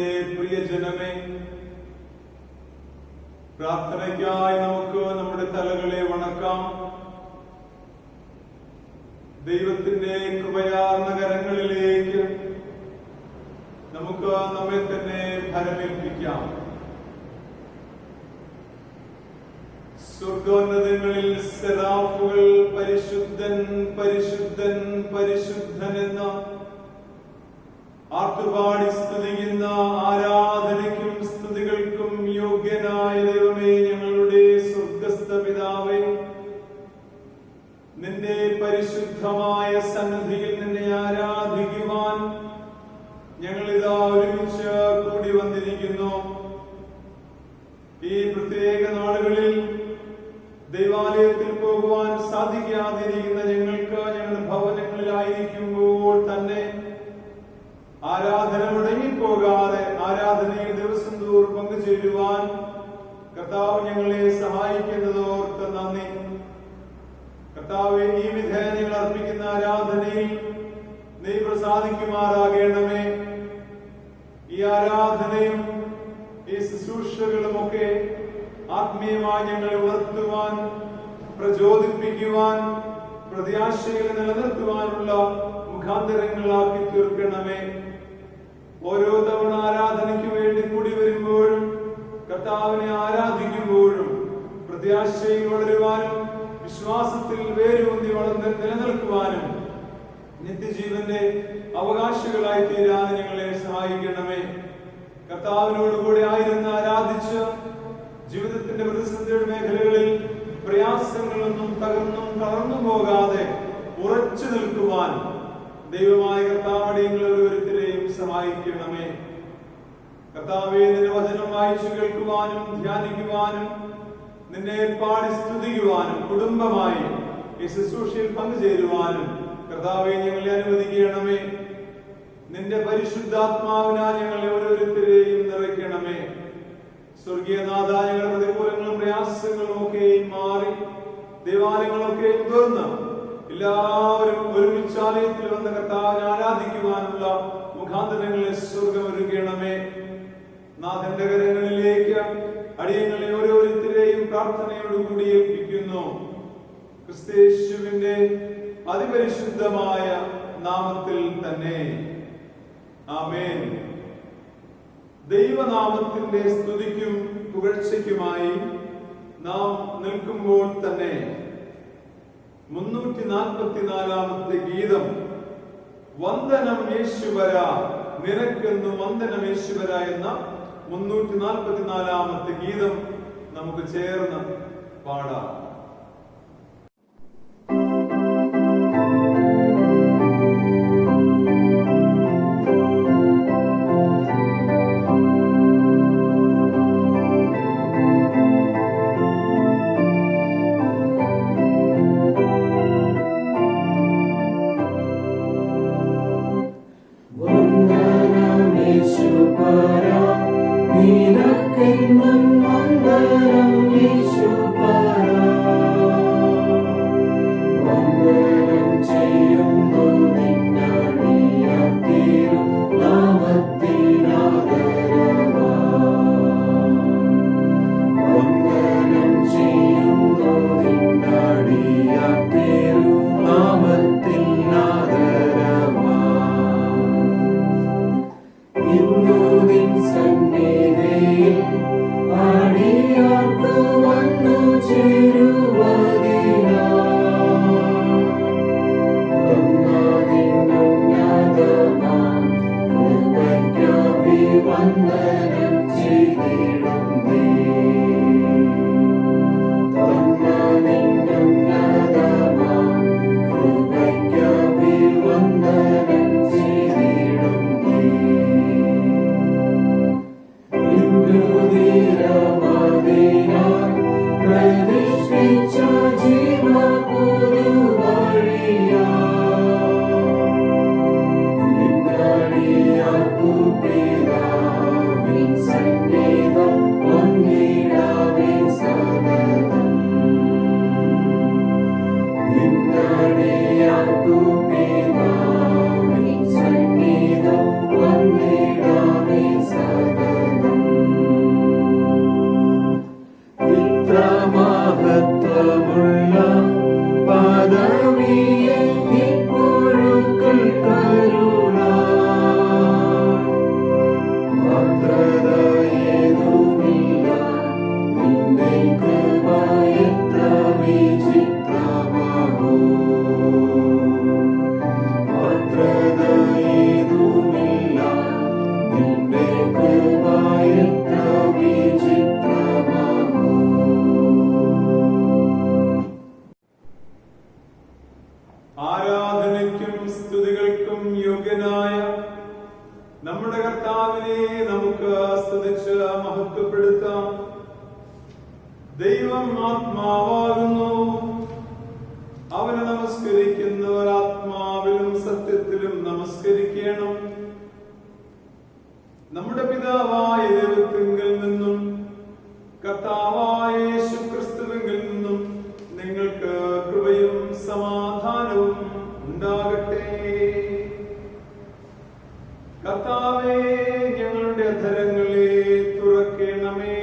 ദൈവത്തിന്റെ പ്രിയജനമേ, പ്രാർത്ഥനയ്ക്കായി നമുക്ക് നമ്മുടെ തലകളെ വണക്കാം. ദൈവത്തിന്റെ കൃപയാർന്ന കരങ്ങളിലേക്ക് നമുക്ക് നമ്മെ തന്നെ ഫലമേൽപ്പിക്കാം. സ്വർഗോന്നതങ്ങളിൽ സെറാഫുകൾ പരിശുദ്ധൻ പരിശുദ്ധൻ പരിശുദ്ധൻ എന്ന ആർത്തുപാടി സ്തുതിക്കുന്ന ആരാധനയ്ക്കും സ്തുതികൾക്കും യോഗ്യനായ ദൈവമേ, ഞങ്ങളുടെ സ്വർഗസ്ഥ പിതാവേ, നിന്റെ പരിശുദ്ധമായ സന്നിധിയിൽ നിന്നെ ആരാധിക്കുവാൻ ഞങ്ങളിതാ ഒരുമിച്ച് കൂടി വന്നിരിക്കുന്നു. ഈ പ്രത്യേക നാളുകളിൽ ദൈവാലയത്തിൽ പോകുവാൻ സാധിക്കാതിരിക്കുന്ന ഞങ്ങൾക്ക് ഞങ്ങളുടെ ഭവനങ്ങളിലായിരിക്കുമ്പോൾ തന്നെ ആരാധന മുടങ്ങിപ്പോകാതെ ആരാധനയിൽ ദിവസം തോറും പങ്കുചേരുവാൻ കർത്താവ് ഞങ്ങളെ സഹായിക്കുന്നതോർത്ത് നന്ദി. കർത്താവെ, ഈ വിധേന ഞങ്ങൾ അർപ്പിക്കുന്ന ആരാധനയിൽ നീ പ്രസാദിക്കുമാറാകണമേ. ഈ ആരാധനയും ഈ ശുശ്രൂഷകളുമൊക്കെ ആത്മീയമായി ഞങ്ങളെ ഉണർത്തുവാൻ, പ്രചോദിപ്പിക്കുവാൻ, പ്രത്യാശയിൽ നിലനിർത്തുവാനുള്ള മുഖാന്തരങ്ങളാക്കി തീർക്കണമേ. ഓരോ തവണ ആരാധനയ്ക്ക് വേണ്ടി കൂടി വരുമ്പോഴും കർത്താവിനെ ആരാധിക്കുമ്പോഴും പ്രത്യാശയിൽ വളരുവാനും വിശ്വാസത്തിൽ വേരൂന്നി വളർന്ന് നിലനിൽക്കുവാനും നിത്യജീവന്റെ അവകാശികളായി തീരാൻ ഞങ്ങളെ സഹായിക്കണമേ. കർത്താവിനോടുകൂടി ആയിരുന്ന് ആരാധിച്ച് ജീവിതത്തിന്റെ പ്രതിസന്ധിയുടെ മേഖലകളിൽ പ്രയാസങ്ങളൊന്നും തകർന്നും തളർന്നു പോകാതെ ഉറച്ചു നിൽക്കുവാൻ ദൈവമായ കർത്താവേ, ഞങ്ങൾ ഓരോരുത്തരെയും സഹായിക്കണമേ. കർത്താവേ, നിന്റെ വചനം വായിച്ചു കേൾക്കുവാനും ധ്യാനിക്കുവാനും നിന്നെ പാടി സ്തുതിക്കുവാനും കുടുംബമായി ഈ ശുശ്രൂഷയിൽ പങ്കുചേരുവാനും കർത്താവേ ഞങ്ങളെ അനുവദിക്കണമേ. നിന്റെ പരിശുദ്ധാത്മാവിനാൽ ഞങ്ങളെ ഓരോരുത്തരെയും നിറയ്ക്കണമേ. സ്വർഗീയനാഥ, ഞങ്ങളുടെ പ്രതികൂലങ്ങളും പ്രയാസങ്ങളും ഒക്കെയും മാറി ദേവാലയങ്ങളൊക്കെയും തുറന്ന് എല്ലാവരും ഒരുമിച്ച് ആലയത്തിൽ വന്ന കർത്താവിനെ ആരാധിക്കുവാനുള്ള മുഖാന്തരങ്ങളെ സ്വർഗം ഒരുക്കണമേ. നാഥന്റെ കരങ്ങളിലേക്ക് അടിയങ്ങളെ ഓരോരുത്തരെയും പ്രാർത്ഥനയോടുകൂടി ഏൽപ്പിക്കുന്നു. ക്രിസ്തയേശുവിന്റെ അതിപരിശുദ്ധമായ നാമത്തിൽ തന്നെ ആമേൻ. ദൈവനാമത്തിന്റെ സ്തുതിക്കും പുകഴ്ചയ്ക്കുമായി നാം നിൽക്കുമ്പോൾ തന്നെ 344 ഗീതം, വന്ദനം യേശുവര നിനക്കെന്നു വന്ദനം യേശുവര എന്ന 344 ഗീതം നമുക്ക് ചേർന്ന് പാടാം. Sangita, one day, ആരാധനയ്ക്കും സ്തുതികൾക്കും യോഗ്യനായ നമ്മുടെ കർത്താവിനെ നമുക്ക് സ്തുതിച്ച് മഹത്വപ്പെടുത്താം. ദൈവം ആത്മാവാകുന്നു. അവനെ നമസ്കരിക്കുന്നവർ ആത്മാവിലും സത്യത്തിലും നമസ്കരിക്കണം. നമ്മുടെ പിതാവായ ദൈവത്തിങ്കിൽ നിന്നും കർത്താവായ യേശുക്രിസ്തുവിങ്കിൽ നിന്നും നിങ്ങൾക്ക് കൃപയും സമാധാനവും ഉണ്ടാകട്ടെ. കർത്താവേ, ഞങ്ങളുടെ അധരങ്ങളെ തുറക്കണമേ.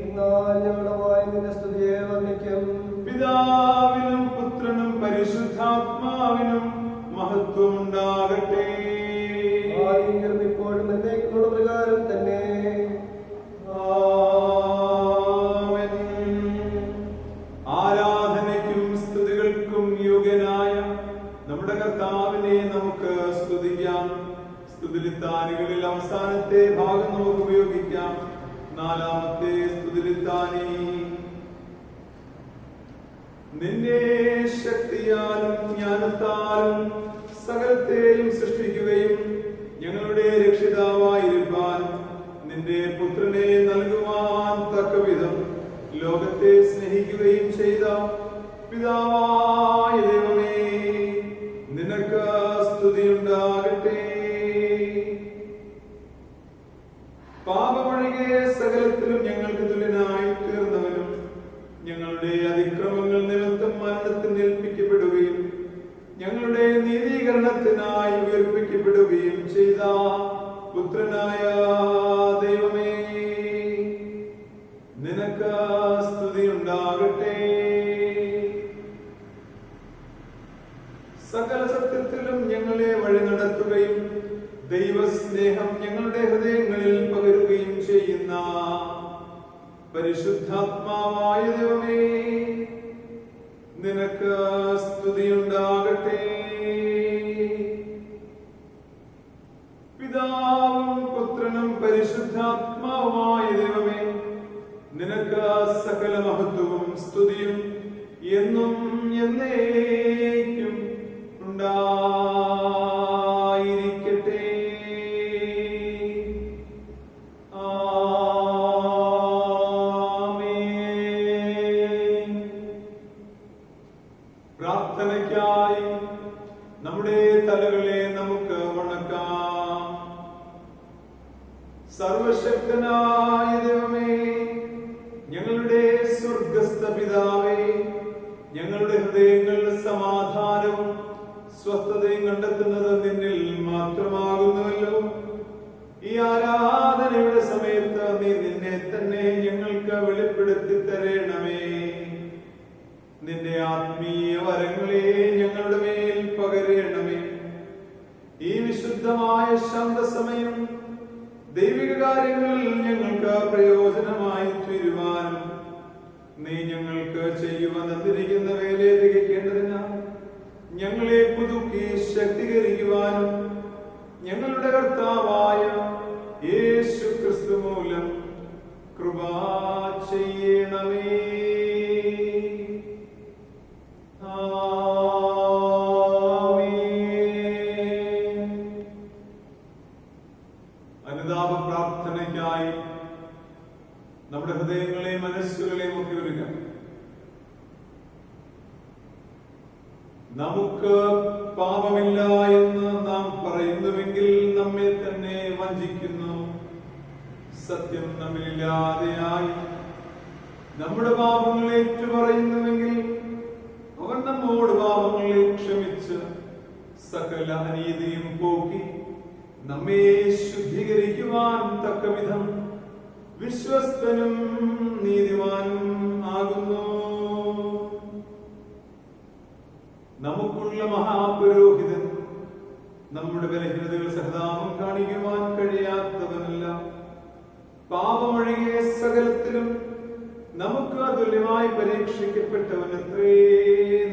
എന്നാൽ ഞങ്ങളുടെ വായ നിന്റെ സ്തുതിയെ വർണ്ണിക്കും. പിതാവിനും പുത്രനും പരിശുദ്ധാത്മാവിനും മഹത്വം ഉണ്ടാകട്ടെ. ആദിയിലും ഇപ്പോഴും എന്നേക്കുമുള്ള പ്രകാരം തന്നെ. ആമേൻ. ആരാധനയ്ക്കും സ്തുതികൾക്കും യോഗ്യനായ നമ്മുടെ കർത്താവിനെ നമുക്ക് സ്തുതിക്കാം. സ്തുതിലിത്താനികളിൽ അവസാനത്തെ ഭാഗം നമുക്ക് ഉപയോഗിക്കാം. നാലാമത്തെ സ്തുതിലിത്താനി. നിന്റെ ശക്തിയാലും ജ്ഞാനത്താലും സകലത്തെയും സൃഷ്ടിക്കുകയും ഞങ്ങളുടെ രക്ഷിതാവായിരിക്കാൻ നിന്റെ പുത്രനെ നൽകുവാൻ തക്കവിധം ലോകത്തെ സ്നേഹിക്കുകയും ചെയ്ത പിതാവായ ദൈവമേ, നിനക്ക് സ്തുതിയുണ്ടാകട്ടെ. പാപമൊഴികെ സകലത്തിലും ഞങ്ങൾക്ക് തുല്യനായി തീർന്നവനും ഞങ്ങളുടെ അതിക്രമങ്ങൾ നിമിത്തം മരണത്തിന് ഏൽപ്പിക്കപ്പെടുകയും ഞങ്ങളുടെ നീതീകരണത്തിനായി ഉയർപ്പിക്കപ്പെടുകയും ചെയ്ത പുത്രനായ ദൈവമേ, നിനക്ക് സ്തുതിയുണ്ടാകട്ടെ. സകല സത്യത്തിലും ഞങ്ങളെ വഴി നടത്തുകയും ദൈവസ്നേഹം ഞങ്ങളുടെ ഹൃദയങ്ങളിൽ പകരുകയും ചെയ്യുന്ന പരിശുദ്ധാത്മാവായ ദൈവമേ, നിനക്ക് സ്തുതിയുണ്ടാകട്ടെ. പിതാവും പുത്രനും പരിശുദ്ധാത്മാവുമായ ദൈവമേ, നിനക്ക് സകല മഹത്വവും സ്തുതിയും എന്നും എന്നേക്കും ഉണ്ടായിരിക്കട്ടെ. പ്രാർത്ഥനയ്ക്കായി നമ്മുടെ തലകളെ നമുക്ക് വണക്കാം. സർവശക്തനായ ദൈവമേ, ഞങ്ങളുടെ സ്വർഗസ്ഥ പിതാവേ, ഞങ്ങളുടെ ഹൃദയങ്ങൾ സമാധാനവും സ്വസ്ഥതയും കണ്ടെത്തുന്നത് നിന്നിൽ മാത്രമാകുന്നുവല്ലോ. ഈ ആരാധനയുടെ സമയത്ത് നീ നിന്നെ തന്നെ ഞങ്ങൾക്ക് വെളിപ്പെടുത്തി തരണമേ. നിന്റെ ആത്മീയ വരങ്ങളെ ഞങ്ങളുടെ മേൽ പകരണമേ. ഈ വിശുദ്ധമായ ശാന്തസമയം ദൈവിക കാര്യങ്ങളിൽ ഞങ്ങൾക്ക് പ്രയോജനമായി തീരുവാനും നീ ഞങ്ങൾക്ക് ചെയ്യുവാൻ തന്നിരിക്കുന്ന വേലയെ തികയ്ക്കേണ്ടതിന് ഞങ്ങളെ പുതുക്കി ശക്തീകരിക്കുവാനും ഞങ്ങളുടെ കർത്താവായ യേശു ക്രിസ്തു മൂലം കൃപ ചെയ്യണമേ. അനുതാപ പ്രാർത്ഥനയ്ക്കായി നമ്മുടെ ഹൃദയങ്ങളെ മനസ്സുകളെയും ഒക്കെ ഒരുക്കാം. നമുക്ക് പാപമില്ല എന്ന് നാം പറയുന്നുവെങ്കിൽ നമ്മെ തന്നെ വഞ്ചിക്കുന്നു. സത്യം നമ്മിലില്ലാതെയായി നമ്മുടെ പാപങ്ങളെ ഏറ്റുപറയുന്നുവെങ്കിൽ അവൻ നമ്മോട് പാപങ്ങളെ ക്ഷമിച്ച് സകല അനീതിയും പോക്കി നമ്മെ ശുദ്ധീകരിക്കുവാൻ തക്കവിധം വിശ്വസ്തനും നീതിമാനും ആകുന്നു. നമുക്കുള്ള മഹാപുരോഹിതൻ നമ്മുടെ ബലഹീനതകൾ സഹതാപം കാണിക്കുവാൻ കഴിയാത്തവനല്ല. പാപമൊഴികെ സകലത്തിലും നമുക്ക് അതുല്യമായി പരീക്ഷിക്കപ്പെട്ടവനത്രേ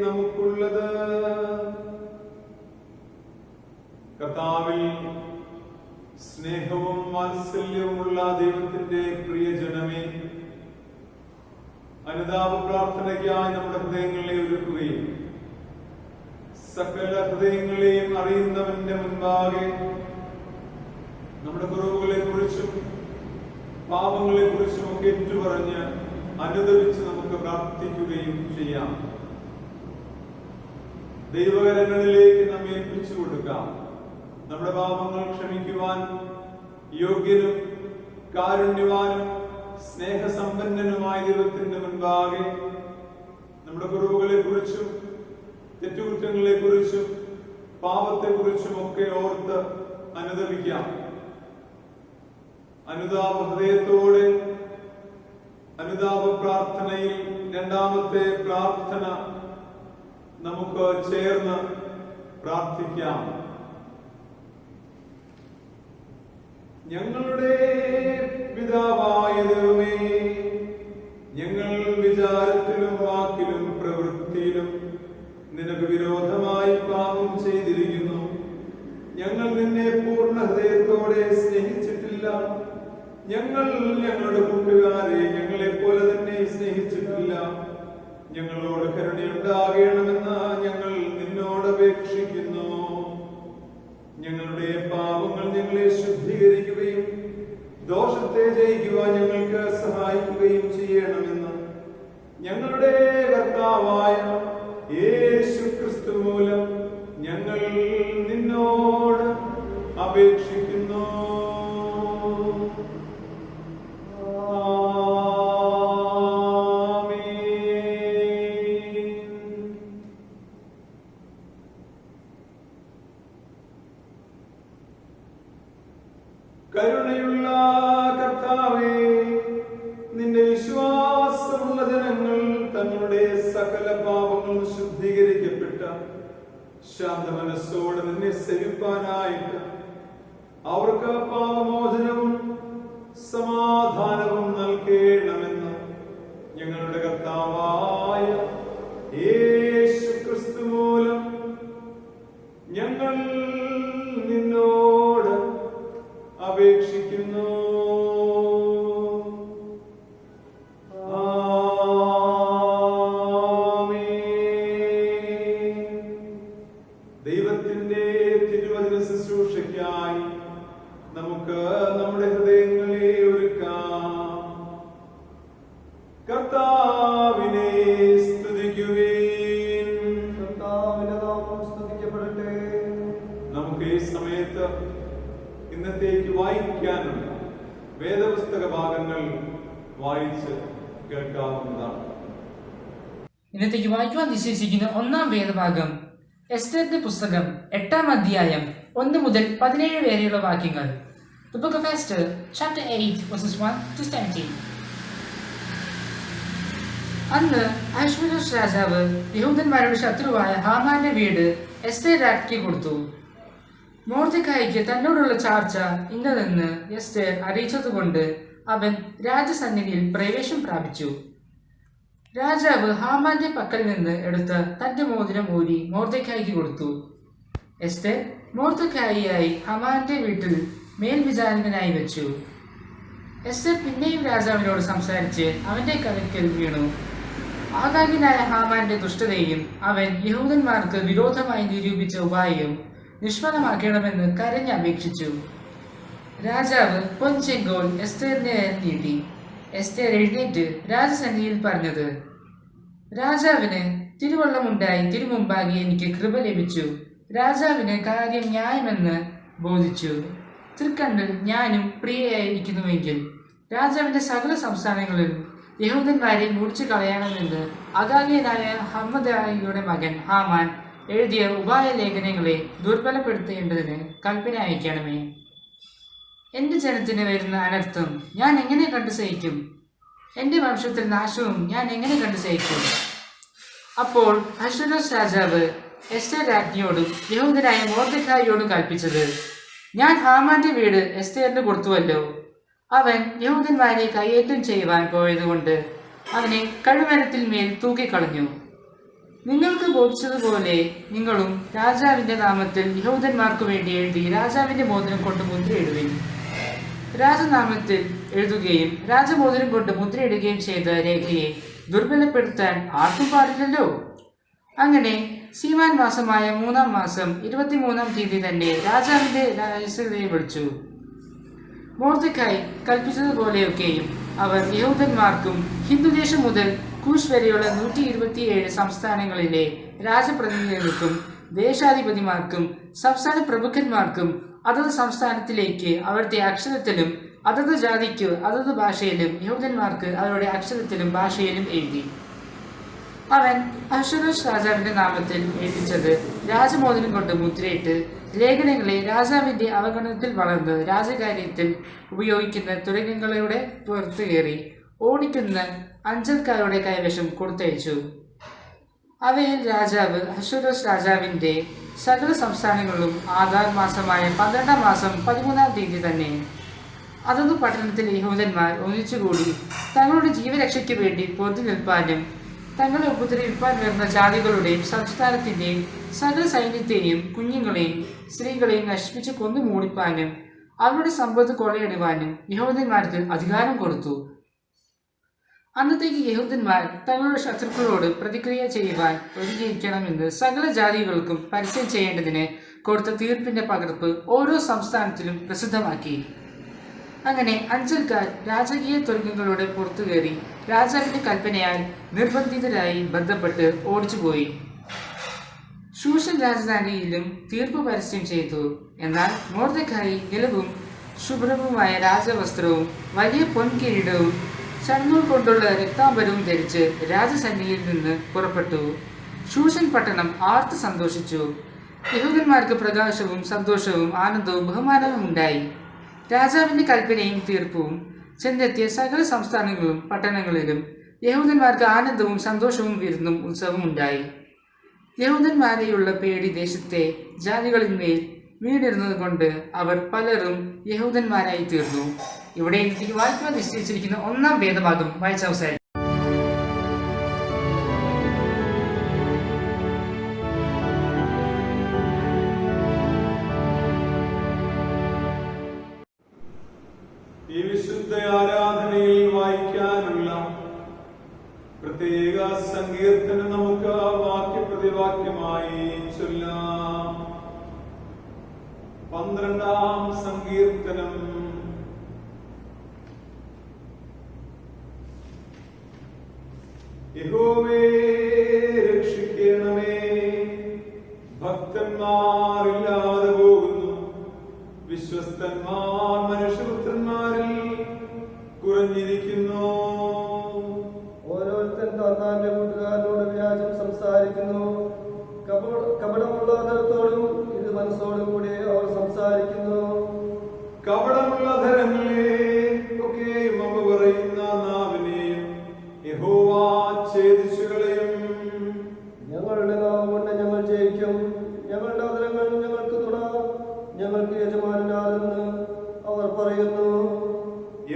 നമുക്കുള്ളത്. കർത്താവിൽ സ്നേഹവും വാത്സല്യവുമുള്ള ദൈവത്തിന്റെ പ്രിയജനമേ, അനുതാപ പ്രാർത്ഥനയ്ക്കായി നമ്മുടെ ഹൃദയങ്ങളെ ഒരുക്കുകയും സകല ഹൃദയങ്ങളെയും അറിയുന്നവന്റെ മുൻപാകെ നമ്മുടെ കുറവുകളെ കുറിച്ചും പാപങ്ങളെ കുറിച്ചും ഒക്കെ ഏറ്റുപറഞ്ഞ് അനുദപിച്ച് നമുക്ക് പ്രാർത്ഥിക്കുകയും ചെയ്യാം. ദൈവകരങ്ങളിലേക്ക് നമ്മെ ഏൽപ്പിച്ചു കൊടുക്കാം. നമ്മുടെ പാപങ്ങൾ ക്ഷമിക്കുവാൻ യോഗ്യനും കാരുണ്യവാനും സ്നേഹസമ്പന്നനുമായ ദൈവത്തിന്റെ മുൻപാകെ നമ്മുടെ കുറവുകളെ കുറിച്ചും തെറ്റുകുറ്റങ്ങളെ കുറിച്ചും പാപത്തെ കുറിച്ചും ഒക്കെ ഓർത്ത് അനുദപിക്കാം. അനുതാപ ഹൃദയത്തോടെ അനുതാപ പ്രാർത്ഥനയിൽ രണ്ടാമത്തെ പ്രാർത്ഥന നമുക്ക് ചേർന്ന് പ്രാർത്ഥിക്കാം. ഞങ്ങളുടെ പിതാവായ ദൈവമേ, ഞങ്ങൾ വിചാരത്തിലും വാക്കിലും പ്രവൃത്തിയിലും നിനക്ക് വിരോധമായി പാപം ചെയ്തിരിക്കുന്നു. ഞങ്ങൾ നിന്നെ പൂർണ്ണ ഹൃദയത്തോടെ സ്നേഹിച്ചിട്ടില്ല. ഞങ്ങൾ ഞങ്ങളുടെ കൂട്ടുകാരെ ഞങ്ങളെപ്പോലെ തന്നെ സ്നേഹിച്ചിട്ടില്ല. ഞങ്ങളോട് കരുണയുണ്ടാകണമെന്ന് ഞങ്ങൾ നിന്നോട് അപേക്ഷിക്കുന്നു. ഞങ്ങളുടെ പാപങ്ങൾ ഞങ്ങളെ ശുദ്ധീകരിക്കുകയും ദോഷത്തെ ജയിക്കുവാൻ ഞങ്ങൾക്ക് സഹായിക്കുകയും ചെയ്യണമെന്ന് ഞങ്ങളുടെ കർത്താവായ യേശുക്രിസ്തു മൂലം ഞങ്ങൾ നിന്നോട് അപേക്ഷിക്കുന്നു. കരുണയുള്ള കർത്താവേ, നിന്റെ വിശ്വാസമുള്ള ജനങ്ങൾ തങ്ങളുടെ സകല പാപങ്ങളും ശുദ്ധീകരിക്കപ്പെട്ട ശാന്ത മനസ്സോടെ നിന്നെ സേവിപ്പാനായിട്ട് അവർക്ക് പാപമോചനവും സമാധാനവും നൽകണമെന്ന് ഞങ്ങളുടെ കർത്താവായ യേശുക്രിസ്തു മൂലം ഞങ്ങൾ നിന്നോട് അപേക്ഷിക്കുന്നു. ദൈവത്തിന്റെ തിരുവചന ശുശ്രൂഷയ്ക്കായി നമുക്ക് നമ്മുടെ ഹൃദയങ്ങളെ ഒരുക്കാം. കർത്താവിനെ സ്തുതിക്കുവിൻ. കർത്താവിന്റെ നാമം സ്തുതിക്കപ്പെടട്ടെ. നമുക്ക് ഈ സമയത്ത് ഇന്നത്തേക്ക് വായിക്കാനുള്ള വേദപുസ്തക ഭാഗങ്ങൾ വായിച്ച് കേൾക്കാവുന്നതാണ്. ഇന്നത്തേക്ക് വായിക്കുവാൻ നിശ്ചയിച്ചിരിക്കുന്ന ഒന്നാം വേദഭാഗം എസ്തേറിന്റെ പുസ്തകം 8-ാം അധ്യായം 1 മുതൽ 17 വരെയുള്ള വാക്യങ്ങൾ. The Book of Esther, chapter 8, verses 1 to 17. അന്ന് അഹശ്വേരോസ് രാജാവ് യഹൂദന്മാരുടെ ശത്രുവായ ഹാമാന്റെ വീട് എസ്തേർ രാജ്ഞിക്ക് കൊടുത്തു. മൊർദെഖായിക്ക് തന്നോടുള്ള ചാർച്ച ഇന്നതെന്ന് എസ്തേർ അറിയിച്ചതുകൊണ്ട് അവൻ രാജസന്നിധിയിൽ പ്രവേശം പ്രാപിച്ചു. രാജാവ് ഹാമാന്റെ പക്കൽ നിന്ന് എടുത്ത് തന്റെ മോതിരം ഊരി മൊർദെഖായിക്ക് കൊടുത്തു. എസ്തേർ മൊർദെഖായിയായി ഹാമാന്റെ വീട്ടിൽ മേൽവിചാരകനായി വെച്ചു. എസ്തേർ പിന്നെയും രാജാവിനോട് സംസാരിച്ച് അവന്റെ കഴുത്തിൽ വീണു. ആഗാഗ്യനായ ഹാമാന്റെ ദുഷ്ടതയും അവൻ യഹൂദന്മാർക്ക് വിരോധമായി നിരൂപിച്ച ഉപായവും നിഷ്ഫലമാക്കണമെന്ന് കരഞ്ഞ് അപേക്ഷിച്ചു. രാജാവ് പൊൻചെങ്കോൽ എസ്തേറിനെ നീട്ടി. എസ്തേർ എഴുന്നേറ്റ് രാജസന്നിധിയിൽ പറഞ്ഞത്: രാജാവിന് തിരുവള്ളമുണ്ടായി തിരുമുമ്പാകെ എനിക്ക് കൃപ ലഭിച്ചു. രാജാവിന് കാര്യം ന്യായമെന്ന് ബോധിച്ചു. തൃക്കണ്ടിൽ ഞാനും പ്രിയയായിരിക്കുന്നുവെങ്കിൽ രാജാവിന്റെ സകല സംസ്ഥാനങ്ങളിലും യഹൂദന്മാരെ മുറിച്ചു കളയണമെന്ന് അഗാഗ്യനായ ഹമ്മദായിയുടെ മകൻ ഹാമാൻ എഴുതിയ ഉപായ ലേഖനങ്ങളെ ദുർബലപ്പെടുത്തേണ്ടതിന് കൽപ്പന അയക്കണമേ. എന്റെ ജനത്തിന് വരുന്ന അനർത്ഥം ഞാൻ എങ്ങനെ കണ്ടു സഹിക്കും? എന്റെ വംശത്തിൽ നാശവും ഞാൻ എങ്ങനെ കണ്ടു സഹിക്കും? അപ്പോൾ അഹശ്വേരോസ് രാജാവ് എസ്തേർ രാജ്ഞിയോടും യഹൂദനായ മൊർദെഖായിയോടും കൽപ്പിച്ചത്: ഞാൻ ഹാമാന്റെ വീട് എസ്തേറിന് കൊടുത്തുവല്ലോ. അവൻ യഹൂദന്മാരെ കയ്യേറ്റം ചെയ്യുവാൻ പോയതുകൊണ്ട് അവനെ കഴുമരത്തിൽ മേൽ തൂക്കിക്കളഞ്ഞു. നിങ്ങൾക്ക് ബോധിച്ചതുപോലെ നിങ്ങളും രാജാവിന്റെ നാമത്തിൽ യഹൂദന്മാർക്കു വേണ്ടി എഴുതി രാജാവിന്റെ മോതിരം കൊണ്ട് മുദ്രയിടുവിൻ. രാജനാമത്തിൽ എഴുതുകയും രാജമോതിരം കൊണ്ട് മുദ്രയിടുകയും ചെയ്ത രേഖയെ ദുർബലപ്പെടുത്താൻ ആർക്കും പാടില്ലല്ലോ. അങ്ങനെ സീമാൻ മാസമായ 3-ാം മാസം 23-ാം തീയതി തന്നെ രാജാവിന്റെ രാജസഭയെ വിളിച്ചു. മൊർദെഖായി കൽപ്പിച്ചതുപോലെയൊക്കെയും അവർ യഹൂദന്മാർക്കും ഹിന്ദുദേശം മുതൽ കൂശ് വരെയുള്ള 127 സംസ്ഥാനങ്ങളിലെ രാജപ്രതിനിധികൾക്കും ദേശാധിപതിമാർക്കും സംസ്ഥാന പ്രഭുക്കന്മാർക്കും അതത് സംസ്ഥാനത്തിലേക്ക് അവരുടെ അക്ഷരത്തിലും അതത് ജാതിക്ക് അതത് ഭാഷയിലും യഹൂദന്മാർക്ക് അവരുടെ അക്ഷരത്തിലും ഭാഷയിലും എഴുതി. അവൻ അഹശ്വേരോശ് രാജാവിന്റെ നാമത്തിൽ എഴുതിച്ചത് രാജമോതിരം കൊണ്ട് മുദ്രയിട്ട് ലേഖനങ്ങളെ രാജാവിന്റെ അവഗണനത്തിൽ വളർന്ന് രാജകാര്യത്തിൽ ഉപയോഗിക്കുന്ന തുരങ്കങ്ങളുടെ പുറത്തു കയറി ഓടിക്കുന്ന അഞ്ചൽക്കാരുടെ കൈവശം കൊടുത്തയച്ചു. അവയിൽ രാജാവ് അഹശ്വേരോശ് രാജാവിന്റെ സകല സംസ്ഥാനങ്ങളിലും ആധാർ മാസമായ 12-ാം മാസം 13-ാം തീയതി തന്നെ അതത് പട്ടണത്തിലെ യഹൂദന്മാർ ഒന്നിച്ചുകൂടി തങ്ങളുടെ ജീവരക്ഷയ്ക്ക് വേണ്ടി പൊറുതി നിൽപ്പാനും തങ്ങളെ ഉപദ്രവിപ്പാൻ വരുന്ന ജാതികളുടെയും സംസ്ഥാനത്തിന്റെയും സകല സൈന്യത്തെയും കുഞ്ഞുങ്ങളെയും സ്ത്രീകളെയും നശിപ്പിച്ച് കൊന്നു മൂടിപ്പാനും അവരുടെ സമ്പത്ത് കൊള്ളയിടുവാനും യഹൂദന്മാർക്ക് അധികാരം കൊടുത്തു. അന്നത്തേക്ക് യഹൂദന്മാർ തങ്ങളുടെ ശത്രുക്കളോട് പ്രതിക്രിയ ചെയ്യുവാൻ ഒരുങ്ങിയിരിക്കണമെന്ന് സകല ജാതികൾക്കും പരസ്യം ചെയ്യേണ്ടതിന് കൊടുത്ത തീർപ്പിന്റെ പകർപ്പ് ഓരോ സംസ്ഥാനത്തിലും പ്രസിദ്ധമാക്കി. അങ്ങനെ അഞ്ചൽക്കാർ രാജകീയ തുരങ്കങ്ങളുടെ പുറത്തു കയറി രാജാവിന്റെ കൽപ്പനയാൽ നിർബന്ധിതരായി ബന്ധപ്പെട്ട് ഓടിച്ചുപോയി. ശൂഷൻ രാജധാനിയിലും തീർപ്പ് പരസ്യം ചെയ്തു. എന്നാൽ മൊർദെഖായി നിലവും ശുഭ്രവുമായ രാജവസ്ത്രവും വലിയ പൊൻകിരീടവും ചണനൂൽ കൊണ്ടുള്ള രക്താംബരവും ധരിച്ച് രാജസന്നിധിയിൽ നിന്ന് പുറപ്പെട്ടു. ശൂഷൻ പട്ടണം ആർത്ത് സന്തോഷിച്ചു. യഹൂദന്മാർക്ക് പ്രകാശവും സന്തോഷവും ആനന്ദവും ബഹുമാനവും ഉണ്ടായി. രാജാവിന്റെ കൽപ്പനയും തീർപ്പും ചെന്നെത്തിയ സകല സംസ്ഥാനങ്ങളിലും പട്ടണങ്ങളിലും യഹൂദന്മാർക്ക് ആനന്ദവും സന്തോഷവും വിരുന്നും ഉത്സവവും ഉണ്ടായി. യഹൂദന്മാരെയുള്ള പേടി ദേശത്തെ ജാതികളിന്മേൽ വീണിരുന്നത് കൊണ്ട് അവർ പലരും യഹൂദന്മാരായി തീർന്നു. ഇവിടെ എനിക്ക് വായിക്കുവാൻ നിശ്ചയിച്ചിരിക്കുന്ന 1-ാം വേദഭാഗം വായിച്ച അവസാനം. ഈ വിശുദ്ധ ആരാധനയിൽ വായിക്കാനുള്ള പ്രത്യേക സങ്കീർത്തനം നമുക്ക് വാക്യപ്രതിവാക്യമായി ചൊല്ലാം. 12-ാം സങ്കീർത്തനം. യഹോവേ രക്ഷിക്കണമേ, ഭക്തന്മാരില്ലാതെ പോകുന്നു, വിശ്വസ്തന്മാർ മനുഷ്യപുത്രന്മാരിൽ കുറഞ്ഞിരിക്കുന്നു. ഓരോരുത്തൻ താന്റെ കൂട്ടുകാരനോട് വ്യാജം സംസാരിക്കുന്നു. കപടമുള്ള ധരത്തോടും ഇത് മനസ്സോടും കൂടി അവർ സംസാരിക്കുന്നു. കപടമുള്ള ധരങ്ങളെ ഒക്കെയും അവ പറയുന്ന നാവിനെയും യഹോവ ഛേദിച്ചു കളയും. ഞങ്ങളുടെ നാവ് കൊണ്ട് ഞങ്ങൾ ജയിക്കും, ഞങ്ങളുടെ അധരങ്ങൾ ഞങ്ങൾക്ക് തുണ, ഞങ്ങൾക്ക് യജമാനാരെന്ന് അവർ പറയുന്നു.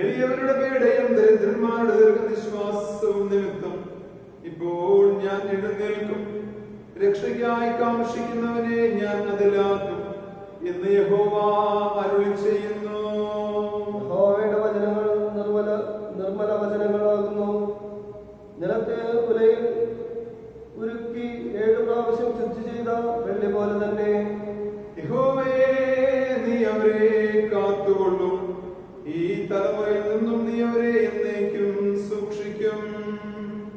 എളിയവരുടെ പേടയും ദരിദ്രന്മാരുടെ ദീർഘനിശ്വാസവും നിമിത്തം ഇപ്പോൾ ഞാൻ എഴുന്നേൽക്കും. രക്ഷയ്ക്കായി കാംക്ഷിക്കുന്നവനെ ഞാൻ അതിലാക്കും എന്ന് യഹോവ അരുളി ചെയ്യുന്നു. യഹോവയുടെ വചനങ്ങൾ നിർമ്മല വചനങ്ങളാകുന്നു. നിലത്തെ ഉലയിൽ ഉരുക്കി 7 പ്രാവശ്യം ശുദ്ധി ചെയ്ത വെള്ളി പോലെ തന്നെ. യഹോവയെ നീ അവരെ കാത്തുകൊള്ളും, ഈ തലമുറയിൽ നിന്നും നീ അവരെ എന്നേക്കും സൂക്ഷിക്കും.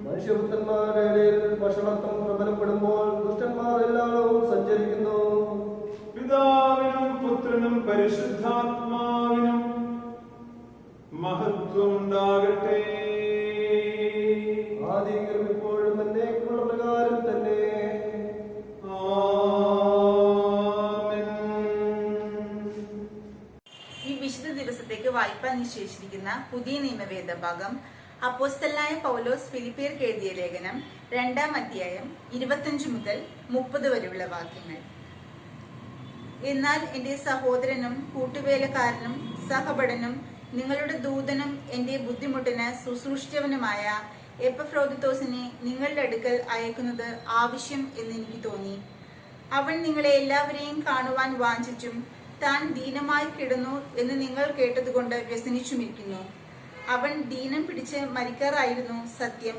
മനുഷ്യപുത്രന്മാരുടെ ഇടയിൽ വഷളത്വം പ്രബലപ്പെടുമ്പോൾ ദുഷ്ടന്മാർ എല്ലാവരും സഞ്ചരിക്കുന്നു. പിതാവിനും പുത്രനും പരിശുദ്ധാത്മാവിനും മഹത്വമുണ്ടാകട്ടെ. ആദിയിലും ഇപ്പോഴും എന്നേക്കുമുള്ള പ്രകാരം തന്നെ. ആമേൻ. ഈ വിശുദ്ധ ദിവസത്തേക്ക് വായിപ്പാൻ നിശ്ചയിച്ചിരിക്കുന്ന പുതിയ നിയമവേദ ഭാഗം അപ്പോസ്തലനായ പൗലോസ് ഫിലിപ്പിയർക്ക് എഴുതിയ ലേഖനം 2-ാം അധ്യായം 25 മുതൽ 30 വരെയുള്ള വാക്യങ്ങൾ. എന്നാൽ എന്റെ സഹോദരനും കൂട്ടുവേലക്കാരനും സഹപഠനും നിങ്ങളുടെ ദൂതനും എന്റെ ബുദ്ധിമുട്ടിന് ശുശ്രൂഷിച്ചവനുമായ എപ്പഫ്രോദിത്തോസിനെ നിങ്ങളുടെ അടുക്കൽ അയക്കുന്നത് ആവശ്യം എന്ന് എനിക്ക് തോന്നി. അവൻ നിങ്ങളെ എല്ലാവരെയും കാണുവാൻ വാഞ്ചിച്ചും താൻ ദീനമായി കിടന്നു എന്ന് നിങ്ങൾ കേട്ടതുകൊണ്ട് വ്യസനിച്ചുമിരിക്കുന്നു. അവൻ ദീനം പിടിച്ച് മരിക്കാറായിരുന്നു സത്യം.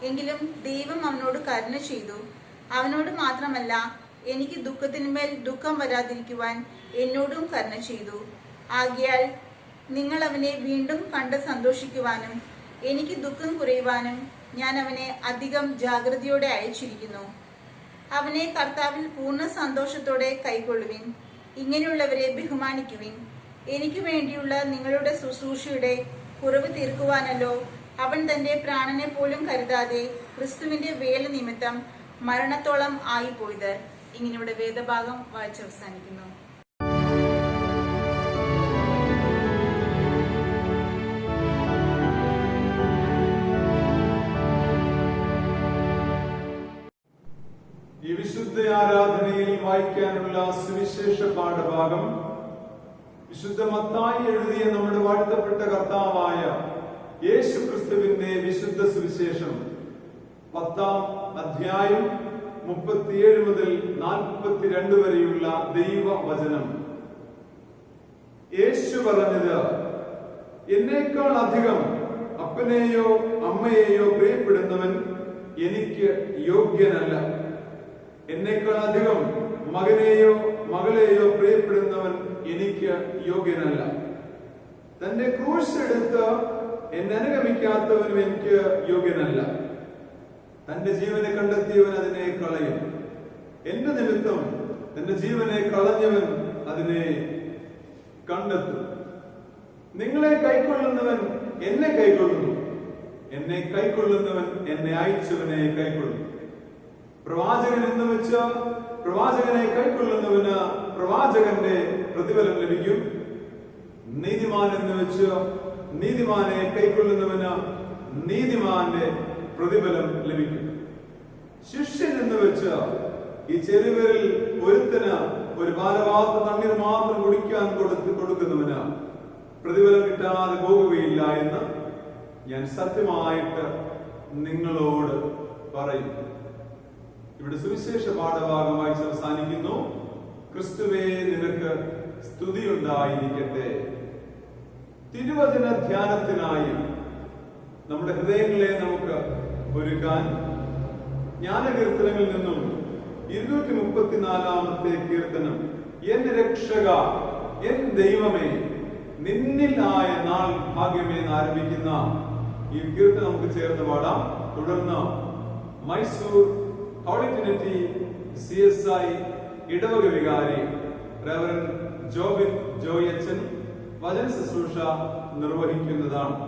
എങ്കിലും ദൈവം അവനോട് കരുണ ചെയ്തു. അവനോട് മാത്രമല്ല, എനിക്ക് ദുഃഖത്തിന്മേൽ ദുഃഖം വരാതിരിക്കുവാൻ എന്നോടും കരുണ ചെയ്തു. ആകയാൽ നിങ്ങൾ അവനെ വീണ്ടും കണ്ട് സന്തോഷിക്കുവാനും എനിക്ക് ദുഃഖം കുറയുവാനും ഞാൻ അവനെ അധികം ജാഗ്രതയോടെ അയച്ചിരിക്കുന്നു. അവനെ കർത്താവിൽ പൂർണ്ണ സന്തോഷത്തോടെ കൈക്കൊള്ളുവിൻ. ഇങ്ങനെയുള്ളവരെ ബഹുമാനിക്കുവിൻ. എനിക്ക് വേണ്ടിയുള്ള നിങ്ങളുടെ ശുശ്രൂഷയുടെ കുറവ് തീർക്കുവാനല്ലോ അവൻ തന്റെ പ്രാണനെ പോലും കരുതാതെ ക്രിസ്തുവിന്റെ വേല നിമിത്തം മരണത്തോളം ആയിപ്പോയത്. ഇങ്ങനെയുടെ വേദഭാഗം വായിച്ചവസാനിക്കുന്നു. ഈ വിശുദ്ധ ആരാധനയിൽ വായിക്കാനുള്ള സുവിശേഷ പാഠഭാഗം വിശുദ്ധ മത്തായി എഴുതിയ നമ്മുടെ വാഴ്ത്തപ്പെട്ട കർത്താവായ യേശു ക്രിസ്തുവിന്റെ വിശുദ്ധ സുവിശേഷം 10-ാം അധ്യായം 37 മുതൽ 42 വരെയുള്ള ദൈവവചനം. യേശു പറഞ്ഞത്, എന്നേക്കാൾ അധികം അപ്പനെയോ അമ്മയെയോ പ്രിയപ്പെടുന്നവൻ എനിക്ക് യോഗ്യനല്ല. എന്നേക്കാൾ അധികം മകനെയോ മകളെയോ പ്രിയപ്പെടുന്നവൻ എനിക്ക് യോഗ്യനല്ല. തന്റെ ക്രൂശ് എടുത്ത് എന്നെ അനുഗമിക്കാത്തവനും എനിക്ക് യോഗ്യനല്ല. തന്റെ ജീവനെ കണ്ടെത്തിയവൻ അതിനെ കളയും. എന്റെ നിമിത്തം തന്റെ ജീവനെ കളഞ്ഞവൻ അതിനെ കണ്ടെത്തും. നിങ്ങളെ കൈക്കൊള്ളുന്നവൻ എന്നെ കൈക്കൊള്ളുന്നു, എന്നെ കൈക്കൊള്ളുന്നവൻ എന്നെ അയച്ചവനെ കൈക്കൊള്ളുന്നു. പ്രവാചകൻ എന്ന് വെച്ച് പ്രവാചകനെ കൈക്കൊള്ളുന്നവന് പ്രവാചകന്റെ പ്രതിഫലം ലഭിക്കും. നീതിമാൻ എന്ന് വെച്ച് നീതിമാനെ കൈക്കൊള്ളുന്നവന് നീതിമാന്റെ പ്രതിഫലം ലഭിക്കും. ശിഷ്യൻ എന്ന് വെച്ച് ഈ ചെറുവിരൽ ഒരുത്തന് ഒരു പാലപാത്ര തണ്ണീർ മാത്രം കുടിക്കാൻ കൊടുക്കുന്നവന് പ്രതിഫലം കിട്ടാതെ പോകുകയില്ല എന്ന് ഞാൻ സത്യമായിട്ട് നിങ്ങളോട് പറയുന്നു. ഇവിടെ സുവിശേഷ പാഠഭാഗമായി അവസാനിക്കുന്നു. ക്രിസ്തുവേ, നിനക്ക് സ്തുതിയുണ്ടായിരിക്കട്ടെ. തിരുവചന ധ്യാനത്തിനായി നമ്മുടെ ഹൃദയങ്ങളെ നമുക്ക് ഒരുക്കാൻ ജ്ഞാനകീർത്തനങ്ങളിൽ നിന്നും 234-ാമത്തെ കീർത്തനം, എൻ രക്ഷക എൻ ദൈവമേ നിന്നിലായ നാൾ ഭാഗ്യമേ എന്ന് ആരംഭിക്കുന്ന ഈ കീർത്തനം നമുക്ക് ചേർന്ന് പാടാം. തുടർന്ന് മൈസൂർ ഹോളി ട്രിനിറ്റി CSI ഇടവക വികാരി റെവറൻ ജോബിൻ ജോയച്ചൻ വചന ശുശ്രൂഷ നിർവഹിക്കുന്നതാണ്.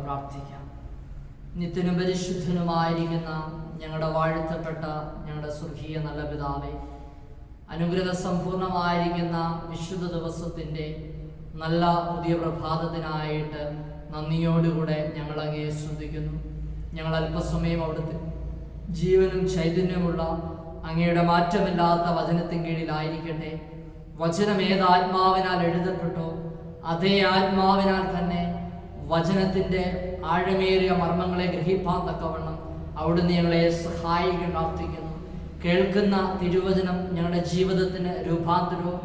പ്രാർത്ഥിക്കാം. നിത്യനും പരിശുദ്ധനുമായിരിക്കുന്ന ഞങ്ങളുടെ വാഴ്ത്തപ്പെട്ട ഞങ്ങളുടെ സ്വർഗീയ നല്ല പിതാവേ, അനുഗ്രഹ സമ്പൂർണമായിരിക്കുന്ന വിശുദ്ധ ദിവസത്തിൻ്റെ നല്ല പുതിയ പ്രഭാതത്തിനായിട്ട് നന്ദിയോടുകൂടെ ഞങ്ങൾ അങ്ങയെ സ്തുതിക്കുന്നു. ഞങ്ങൾ അല്പസമയം അവിടുത്തെ ജീവനും ചൈതന്യമുള്ള അങ്ങയുടെ മാറ്റമില്ലാത്ത വചനത്തിൻ കീഴിലായിരിക്കട്ടെ. വചനം ഏത് ആത്മാവിനാൽ എഴുതപ്പെട്ടോ അതേ ആത്മാവിനാൽ തന്നെ വചനത്തിൻ്റെ ആഴമേറിയ മർമ്മങ്ങളെ ഗ്രഹിപ്പാൻ തക്കവണ്ണം അവിടുന്ന് ഞങ്ങളെ സഹായിക്കാൻ പ്രാർത്ഥിക്കുന്നു. കേൾക്കുന്ന തിരുവചനം ഞങ്ങളുടെ ജീവിതത്തിന് രൂപാന്തരവും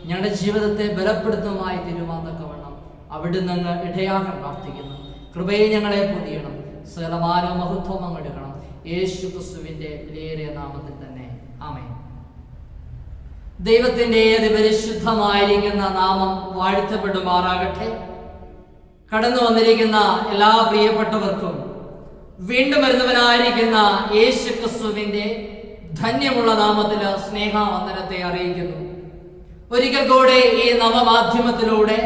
ഞങ്ങളുടെ ജീവിതത്തെ ബലപ്പെടുത്തുമായി തീരുവാൻ തക്കവണ്ണം അവിടുന്ന് അങ്ങ് ഇടയാക്കാൻ പ്രാർത്ഥിക്കുന്നു. കൃപയെ ഞങ്ങളെ പൊതിയണം. സകലമാന മഹത്വം അങ്ങെടുക്കണം. യേശു ക്രിസ്തുവിന്റെ വിലയേറിയ നാമത്തിൽ തന്നെ ആമേൻ. ദൈവത്തിന്റെ അതിപരിശുദ്ധമായിരിക്കുന്ന നാമം വാഴ്ത്തപ്പെടുമാറാകട്ടെ. കടന്നു വന്നിരിക്കുന്ന എല്ലാ പ്രിയപ്പെട്ടവർക്കും വീണ്ടും വരുന്നവനായിരിക്കുന്ന യേശു ക്രിസ്തുവിന്റെ ധന്യമുള്ള നാമത്തിൽ സ്നേഹവന്ദനത്തെ അറിയിക്കുന്നു. ഒരിക്കൽ കൂടെ ഈ നവമാധ്യമത്തിലൂടെ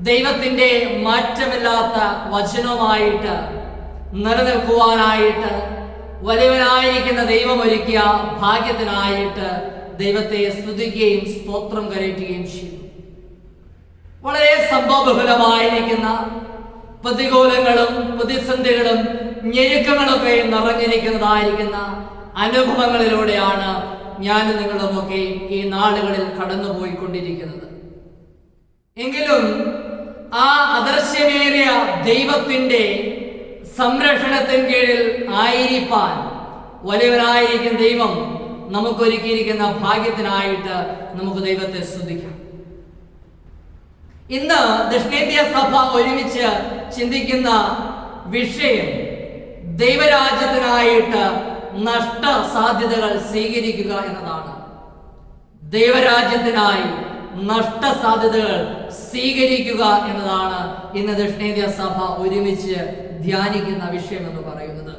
ദൈവത്തിന്റെ മാറ്റമില്ലാത്ത വചനവുമായിട്ട് നിലനിൽക്കുവാനായിട്ട് വലിയവനായിരിക്കുന്ന ദൈവം ഒരുക്കിയ ഭാഗ്യത്തിനായിട്ട് ദൈവത്തെ സ്തുതിക്കുകയും സ്തോത്രം കരയറ്റുകയും ചെയ്തു. വളരെ സംഭവബഹുലമായിരിക്കുന്ന പ്രതികൂലങ്ങളും പ്രതിസന്ധികളും ഞെരുക്കങ്ങളൊക്കെ നിറഞ്ഞിരിക്കുന്നതായിരിക്കുന്ന അനുഭവങ്ങളിലൂടെയാണ് ഞാൻ നിങ്ങളുമൊക്കെ ഈ നാളുകളിൽ കടന്നുപോയിക്കൊണ്ടിരിക്കുന്നത്. എങ്കിലും ആ അദൃശ്യമേറിയ ദൈവത്തിന്റെ സംരക്ഷണത്തിന് കീഴിൽ ആയിരിക്കാൻ വലിയവനായിരിക്കുന്ന ദൈവം നമുക്കൊരുക്കിയിരിക്കുന്ന ഭാഗ്യത്തിനായിട്ട് നമുക്ക് ദൈവത്തെ സ്തുതിക്കാം. ഇന്ന് ദക്ഷിണേന്ത്യ സഭ ഒരുമിച്ച് ചിന്തിക്കുന്ന വിഷയം ദൈവരാജ്യത്തിനായിട്ട് നഷ്ട സാധ്യതകൾ സ്വീകരിക്കുക എന്നതാണ്. ദൈവരാജ്യത്തിനായി നഷ്ട സാധ്യതകൾ സ്വീകരിക്കുക എന്നതാണ് ഇന്ന് ദക്ഷിണേന്ത്യ സഭ ഒരുമിച്ച് ധ്യാനിക്കുന്ന വിഷയം എന്ന് പറയുന്നത്.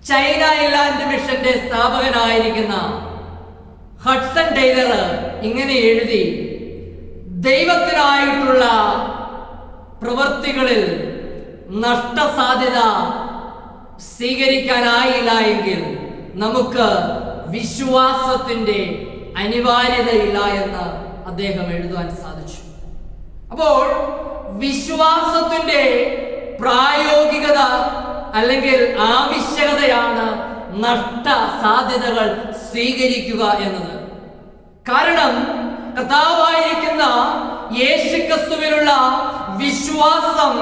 ചൈന ഇൻലാൻഡ് മിഷന്റെ സ്ഥാപകനായിരിക്കുന്ന ഹഡ്സൺ ടൈലർ ഇങ്ങനെ എഴുതി: ദൈവത്തിനായിട്ടുള്ള പ്രവൃത്തികളിൽ നഷ്ടസാധ്യത സ്വീകരിക്കാനായില്ല എങ്കിൽ നമുക്ക് വിശ്വാസത്തിന്റെ അനിവാര്യതയില്ല എന്ന് അദ്ദേഹം എഴുതാൻ സാധിച്ചു. അപ്പോൾ വിശ്വാസത്തിന്റെ പ്രായോഗികത അല്ലെങ്കിൽ ആവശ്യകതയാണ് നഷ്ട സാധ്യതകൾ സ്വീകരിക്കുക എന്നത്. കാരണം കർത്താവായിരിക്കുന്ന യേശുക്രിസ്തുവിലുള്ള വിശ്വാസം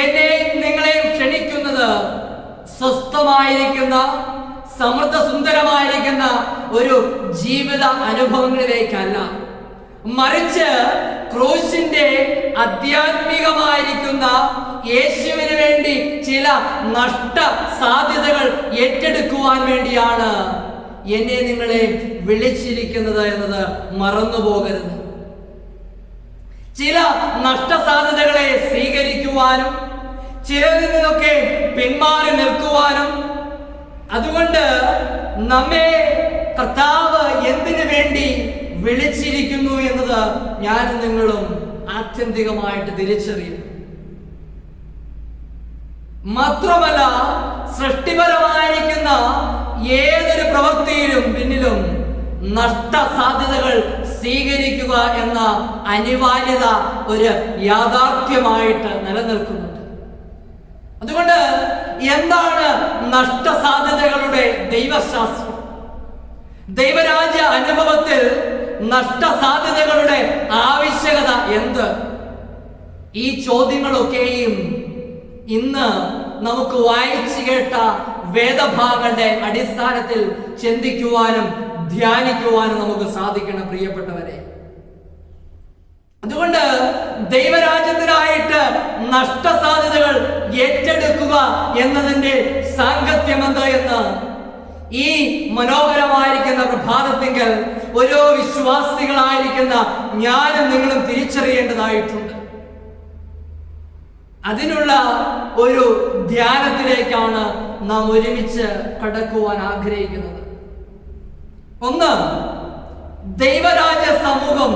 എന്നെ നിങ്ങളെ ക്ഷണിക്കുന്നത് സ്വസ്ഥമായിരിക്കുന്ന സമൃദ്ധ സുന്ദരമായിരിക്കുന്ന ഒരു ജീവിത അനുഭവങ്ങളിലേക്കല്ല, മറിച്ച് ക്രൂശിന്റെ ആധ്യാത്മികമായിരിക്കുന്ന യേശുവിന് വേണ്ടി ചില നഷ്ട സാധ്യതകൾ ഏറ്റെടുക്കുവാൻ വേണ്ടിയാണ് എന്നെ നിങ്ങളെ വിളിച്ചിരിക്കുന്നത് എന്നത് മറന്നുപോകരുത്. ചില നഷ്ടസാധ്യതകളെ സ്വീകരിക്കുവാനും ചിലരിൽ നിന്നൊക്കെ പിന്മാറി നിൽക്കുവാനും, അതുകൊണ്ട് നമ്മെ കർത്താവ് എന്തിനു വേണ്ടി വിളിച്ചിരിക്കുന്നു എന്നത് ഞാനും നിങ്ങളും ആത്യന്തികമായിട്ട് തിരിച്ചറിയുന്നു. മാത്രമല്ല, സൃഷ്ടിപരമായിരിക്കുന്ന ഏതൊരു പ്രവൃത്തിയിലും പിന്നിലും നഷ്ട സാധ്യതകൾ സ്വീകരിക്കുക എന്ന അനിവാര്യത ഒരു യാഥാർത്ഥ്യമായിട്ട് നിലനിൽക്കുന്നുണ്ട്. അതുകൊണ്ട് എന്താണ് നഷ്ടസാധ്യതകളുടെ ദൈവശാസ്ത്രം? ദൈവരാജ്യ അനുഭവത്തിൽ നഷ്ടസാധ്യതകളുടെ ആവശ്യകത എന്ത്? ഈ ചോദ്യങ്ങളൊക്കെയും ഇന്ന് നമുക്ക് വായിച്ചു കേട്ട വേദഭാഗങ്ങളുടെ അടിസ്ഥാനത്തിൽ ചിന്തിക്കുവാനും ധ്യാനിക്കുവാനും നമുക്ക് സാധിക്കണം പ്രിയപ്പെട്ടവരെ. അതുകൊണ്ട് ദൈവരാജ്യത്തിനായിട്ട് നഷ്ടസാധ്യതകൾ ഏറ്റെടുക്കുക എന്നതിന്റെ സാങ്കത്യമെന്ത് എന്ന് ഈ മനോഹരമായിരിക്കുന്ന പ്രഭാതത്തിങ്കൽ ഓരോ വിശ്വാസികളായിരിക്കുന്ന ഞാനും നിങ്ങളും തിരിച്ചറിയേണ്ടതായിട്ടുണ്ട്. അതിനുള്ള ഒരു ധ്യാനത്തിലേക്കാണ് നാം ഒരുമിച്ച് കടക്കുവാൻ ആഗ്രഹിക്കുന്നത്. ഒന്ന്, ദൈവരാജ്യ സമൂഹം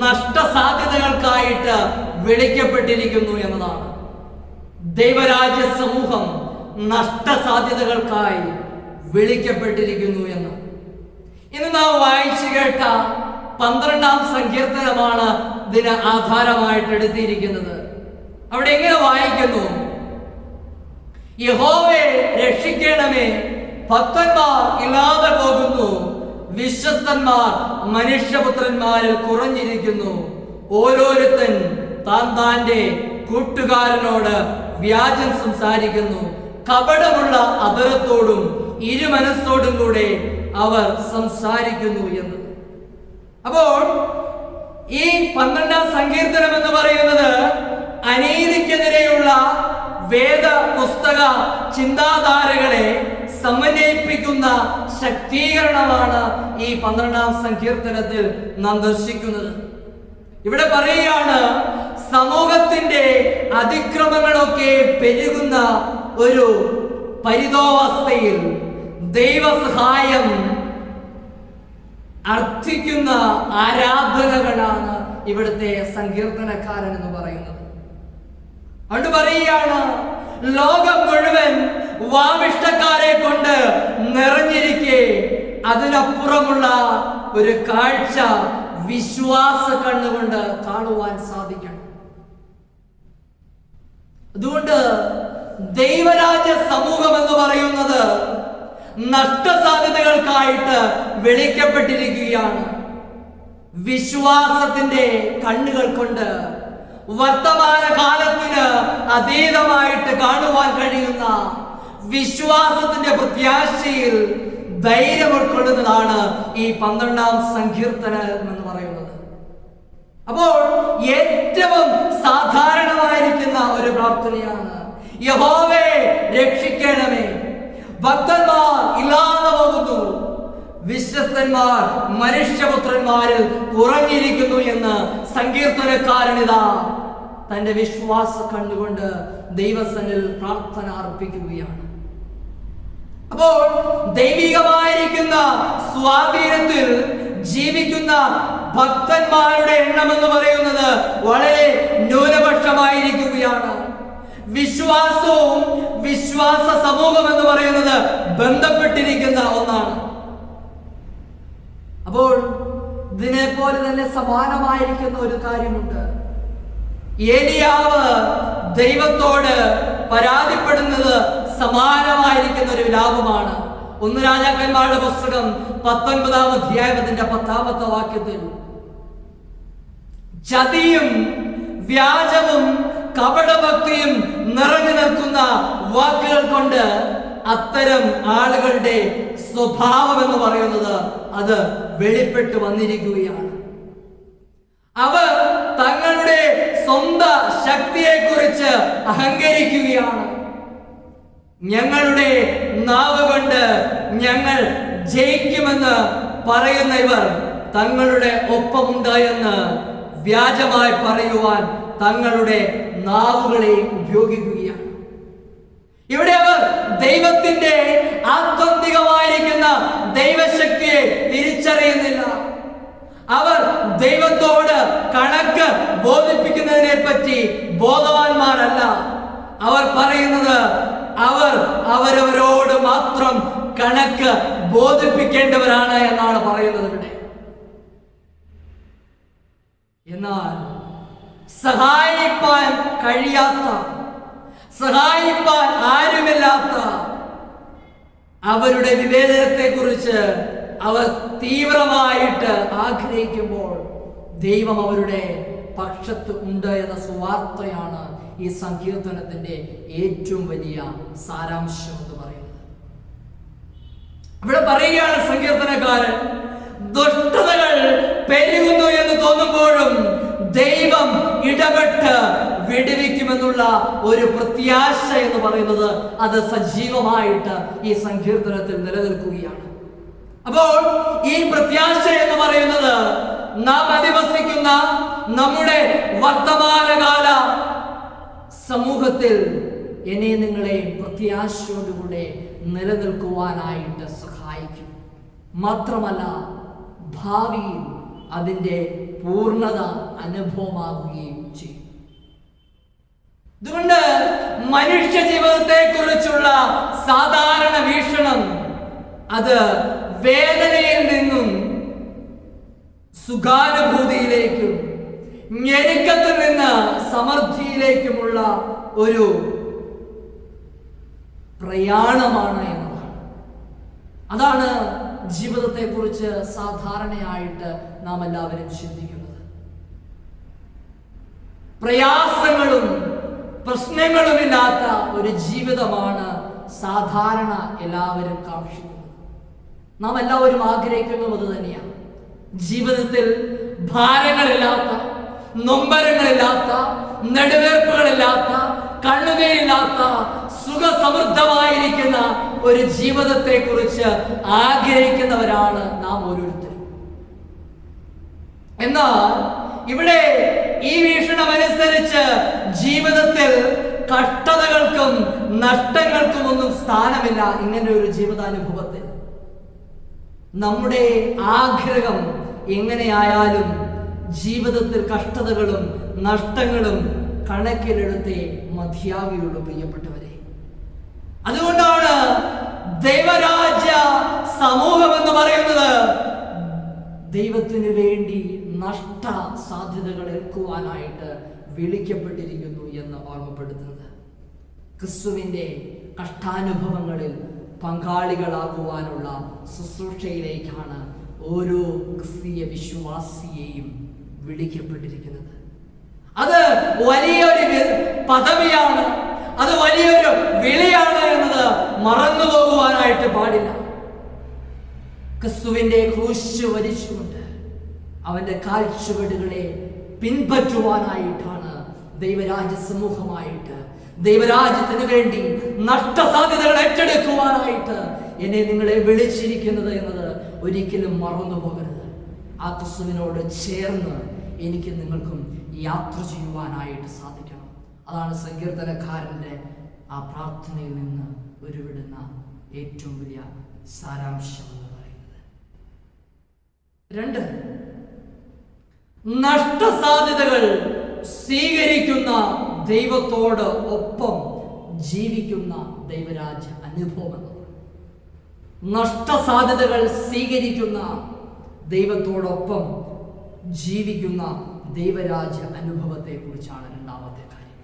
നഷ്ടസാധ്യതകൾക്കായിട്ട് വിളിക്കപ്പെട്ടിരിക്കുന്നു എന്നതാണ്. ദൈവരാജ്യ സമൂഹം നഷ്ടസാധ്യതകൾക്കായി വിളിക്കപ്പെട്ടിരിക്കുന്നു എന്ന്. ഇന്ന് നാം വായിച്ചു കേട്ട 12-ാം സങ്കീർത്തനമാണ് ഇതിന് ആധാരമായിട്ട് എടുത്തിരിക്കുന്നത്. അവിടെ എങ്ങനെ വായിക്കുന്നു? യഹോവേ രക്ഷിക്കണമേ, ഭക്തന്മാർ ഇല്ലാതെ പോകുന്നു, വിശ്വസ്തന്മാർ മനുഷ്യപുത്രന്മാരിൽ കുറഞ്ഞിരിക്കുന്നു. ഓരോരുത്തൻ താൻ താന്റെ കൂട്ടുകാരനോട് വ്യാജം സംസാരിക്കുന്നു, കപടമുള്ള അധരത്തോടും ഇരുമനസ്സോടും കൂടെ അവർ സംസാരിക്കുന്നു എന്ന്. അപ്പോൾ ഈ 12-ാം സങ്കീർത്തനം എന്ന് പറയുന്നത് അനീതിക്കെതിരെയുള്ള വേദ പുസ്തക ചിന്താധാരകളെ സമന്വയിപ്പിക്കുന്ന ശക്തീകരണമാണ് ഈ 12-ാം സങ്കീർത്തനത്തിൽ നാം ദർശിക്കുന്നത്. ഇവിടെ പറയുകയാണ്, സമൂഹത്തിന്റെ അതിക്രമങ്ങളൊക്കെ പെരുകുന്ന ഒരു പരിതോവസ്ഥയിൽ ദൈവസഹായം അർത്ഥിക്കുന്ന ആരാധനകളാണ് ഇവിടുത്തെ സങ്കീർത്തനക്കാരൻ എന്ന് പറയുന്നത്. അതുകൊണ്ട് പറയുകയാണ്, ലോകം മുഴുവൻ വാവിഷ്ടക്കാരെ കൊണ്ട് നിറഞ്ഞിരിക്കെ അതിനപ്പുറമുള്ള ഒരു കാഴ്ച വിശ്വാസ കണ്ണുകൊണ്ട് കാണുവാൻ സാധിക്കണം. അതുകൊണ്ട് ദൈവരാജ്യ സമൂഹം എന്ന് പറയുന്നത് നഷ്ടസാധ്യതകൾക്കായിട്ട് വിളിക്കപ്പെട്ടിരിക്കുകയാണ്. വിശ്വാസത്തിന്റെ കണ്ണുകൾ കൊണ്ട് വർത്തമാന കാലത്തിന് അതീതമായിട്ട് കാണുവാൻ കഴിയുന്ന വിശ്വാസത്തിന്റെ പ്രത്യാശയിൽ ധൈര്യം ഉൾക്കൊള്ളുന്നതാണ് ഈ 12-ാം സങ്കീർത്തനം എന്ന് പറയുന്നത്. അപ്പോൾ ഏറ്റവും സാധാരണമായിരിക്കുന്ന ഒരു പ്രാർത്ഥനയാണ്, യഹോവേ രക്ഷിക്കണമേ, ഭക്തന്മാർ ഇല്ലാതെ പോകുന്നു, വിശ്വസ്തന്മാർ മനുഷ്യപുത്രന്മാരിൽ കുറഞ്ഞിരിക്കുന്നു എന്ന് സങ്കീർത്തനക്കാരനിതാ തന്റെ വിശ്വാസ കണ്ണുകൊണ്ട് ദൈവസന്നിധിയിൽ പ്രാർത്ഥന അർപ്പിക്കുകയാണ്. അപ്പോൾ ദൈവികമായിരിക്കുന്ന സ്വാധീനത്തിൽ ജീവിക്കുന്ന ഭക്തന്മാരുടെ എണ്ണം എന്ന് പറയുന്നത് വളരെ ന്യൂനപക്ഷമായിരിക്കുകയാണ്. വിശ്വാസവും വിശ്വാസ സമൂഹം എന്ന് പറയുന്നത് ബന്ധപ്പെട്ടിരിക്കുന്ന ഒന്നാണ്. അപ്പോൾ ഇതിനെ പോലെ തന്നെ സമാനമായിരിക്കുന്ന ഒരു കാര്യമുണ്ട്. ഏലിയാവ് ദൈവത്തോട് പരാതിപ്പെടുന്നത് സമാനമായിരിക്കുന്ന ഒരു വിലാപമാണ്. 1 രാജാക്കന്മാരുടെ പുസ്തകം 19-ാം അധ്യായത്തിന്റെ 10-ാമത്തെ വാക്യത്തിൽ ചതിയും വ്യാജവും കപടഭക്തിയും നിറഞ്ഞു നിൽക്കുന്ന വാക്കുകൾ കൊണ്ട് അത്തരം ആളുകളുടെ സ്വഭാവം എന്ന് പറയുന്നത് അത് വെളിപ്പെട്ട് വന്നിരിക്കുകയാണ്. അവർ തങ്ങളുടെ സ്വന്തം ശക്തിയെ കുറിച്ച് അഹങ്കരിക്കുകയാണ്. ഞങ്ങളുടെ നാവ് കൊണ്ട് ഞങ്ങൾ ജയിക്കുമെന്ന് പറയുന്ന ഇവർ തങ്ങളുടെ ഒപ്പമുണ്ടായെന്ന് വ്യാജമായി പറയുവാൻ തങ്ങളുടെ നാവുകളെ ഉപയോഗിക്കുകയാണ്. ഇവിടെ അവർ ദൈവത്തിന്റെ ആത്യന്തികമായിരിക്കുന്ന ദൈവശക്തിയെ തിരിച്ചറിയുന്നില്ല. അവർ ദൈവത്തോട് കണക്ക് ബോധിപ്പിക്കുന്നതിനെ പറ്റി ബോധവാന്മാരല്ല. അവർ പറയുന്നത് അവർ അവരവരോട് മാത്രം കണക്ക് ബോധിപ്പിക്കേണ്ടവരാണ് എന്നാണ് പറയുന്നത് ഇവിടെ. എന്നാൽ സഹായിപ്പാൻ കഴിയാത്ത, സഹായിപ്പാൻ ആരുമില്ലാത്ത അവരുടെ വിവേചനത്തെ കുറിച്ച് അവർ തീവ്രമായിട്ട് ആഗ്രഹിക്കുമ്പോൾ ദൈവം അവരുടെ പക്ഷത്ത് ഉണ്ട് എന്ന സുവാർത്തയാണ് ഈ സങ്കീർത്തനത്തിന്റെ ഏറ്റവും വലിയ സാരാംശം എന്ന് പറയുന്നത്. ഇവിടെ പറയുകയാണ് സങ്കീർത്തനക്കാരൻ, ദുഷ്ടതകൾ പെരുകുന്നു എന്ന് തോന്നുമ്പോഴും ദൈവം ഇടപെട്ട് വിടുവിക്കുമെന്നുള്ള ഒരു പ്രത്യാശ എന്ന് പറയുന്നത് അത് സജീവമായിട്ട് ഈ സങ്കീർത്തനത്തിൽ നിലനിൽക്കുകയാണ്. അപ്പോൾ ഈ പ്രത്യാശ എന്ന് പറയുന്നത് നാം അധിവസിക്കുന്ന നമ്മുടെ വർത്തമാനകാല സമൂഹത്തിൽ എന്നെ നിങ്ങളെ പ്രത്യാശയോടുകൂടെ നിലനിൽക്കുവാനായിട്ട് സഹായിക്കും. മാത്രമല്ല ഭാവിയിൽ അതിൻ്റെ പൂർണ്ണത അനുഭവമാകുകയും ചെയ്യും. അതുകൊണ്ട് മനുഷ്യ ജീവിതത്തെ കുറിച്ചുള്ള സാധാരണ വീക്ഷണം അത് വേദനയിൽ നിന്നും സുഖാനുഭൂതിയിലേക്കും ഞെരുക്കത്തിൽ നിന്ന് സമൃദ്ധിയിലേക്കുമുള്ള ഒരു പ്രയാണമാണ് എന്നതാണ്. അതാണ് ജീവിതത്തെ കുറിച്ച് സാധാരണയായിട്ട് നാം എല്ലാവരും ചിന്തിക്കുന്നത്. പ്രയാസങ്ങളും പ്രശ്നങ്ങളുമില്ലാത്ത ഒരു ജീവിതമാണ് സാധാരണ എല്ലാവരും കാക്ഷിക്കുന്നത്. നാം എല്ലാവരും ആഗ്രഹിക്കുന്നത് അത് തന്നെയാണ്. ജീവിതത്തിൽ ഭാരങ്ങളില്ലാത്ത, നൊമ്പരങ്ങളില്ലാത്ത, നെടുവേർപ്പുകളില്ലാത്ത, കണ്ണുനീരില്ലാത്ത, സുഖസമൃദ്ധമായിരിക്കുന്ന ഒരു ജീവിതത്തെ കുറിച്ച് ആഗ്രഹിക്കുന്നവരാണ് നാം ഓരോരുത്തരും. എന്നാൽ ഇവിടെ ഈ വീക്ഷണമനുസരിച്ച് ജീവിതത്തിൽ കഷ്ടതകൾക്കും നഷ്ടങ്ങൾക്കും ഒന്നും സ്ഥാനമില്ല. ഇങ്ങനെ ഒരു ജീവിതാനുഭവത്തിൽ നമ്മുടെ ആഗ്രഹം എങ്ങനെയായാലും ജീവിതത്തിൽ കഷ്ടതകളും നഷ്ടങ്ങളും കണക്കിലെടുത്തേ മതിയാകുകയുള്ളൂ പ്രിയപ്പെട്ടവരെ. അതുകൊണ്ടാണ് ദൈവരാജ്യ സമൂഹം എന്ന് പറയുന്നത് ദൈവത്തിന് വേണ്ടി നഷ്ട സാധ്യതകൾ ഏൽക്കുവാനായിട്ട് വിളിക്കപ്പെട്ടിരിക്കുന്നു എന്ന് ഓർമ്മപ്പെടുത്തുന്നത്. ക്രിസ്തുവിന്റെ കഷ്ടാനുഭവങ്ങളിൽ പങ്കാളികളാകുവാനുള്ള ശുശ്രൂഷയിലേക്കാണ് ഓരോ ക്രിസ്തീയ വിശ്വാസിയെയും വിളിക്കപ്പെട്ടിരിക്കുന്നത്. അത് വലിയൊരു പദവിയാണ്, അത് വലിയൊരു വിളിയാണ് എന്നത് മറന്നു പോകുവാനായിട്ട് പാടില്ല. ക്രിസ്തുവിന്റെ ക്രൂശ് വരിച്ചുകൊണ്ട് അവന്റെ കാൽച്ചുവടുകളെ പിൻപറ്റുവാനായിട്ടാണ് ദൈവരാജ്യ സമൂഹമായിട്ട്, ദൈവരാജ്യത്തിന് വേണ്ടി നഷ്ടസാധ്യതകൾ ഏറ്റെടുക്കുവാനായിട്ട് എന്നെ നിങ്ങളെ വിളിച്ചിരിക്കുന്നത് എന്നത് ഒരിക്കലും മറന്നു പോകരുത്. ആ ക്രിസ്തുവിനോട് ചേർന്ന് എനിക്ക് നിങ്ങൾക്കും യാത്ര ചെയ്യുവാനായിട്ട് സാധിക്കണം. അതാണ് സങ്കീർത്തനക്കാരന്റെ ആ പ്രാർത്ഥനയിൽ നിന്ന് ഉരുവിടുന്ന ഏറ്റവും വലിയ സാരാംശം എന്ന് പറയുന്നത്. 2, നഷ്ടസാധ്യതകൾ സ്വീകരിക്കുന്ന ദൈവത്തോട് ഒപ്പം ജീവിക്കുന്ന ദൈവരാജ്യ അനുഭവം. നഷ്ടസാധ്യതകൾ സ്വീകരിക്കുന്ന ദൈവത്തോടൊപ്പം ജീവിക്കുന്ന ദൈവരാജ്യ അനുഭവത്തെ കുറിച്ചാണ് രണ്ടാമത്തെ കാര്യം.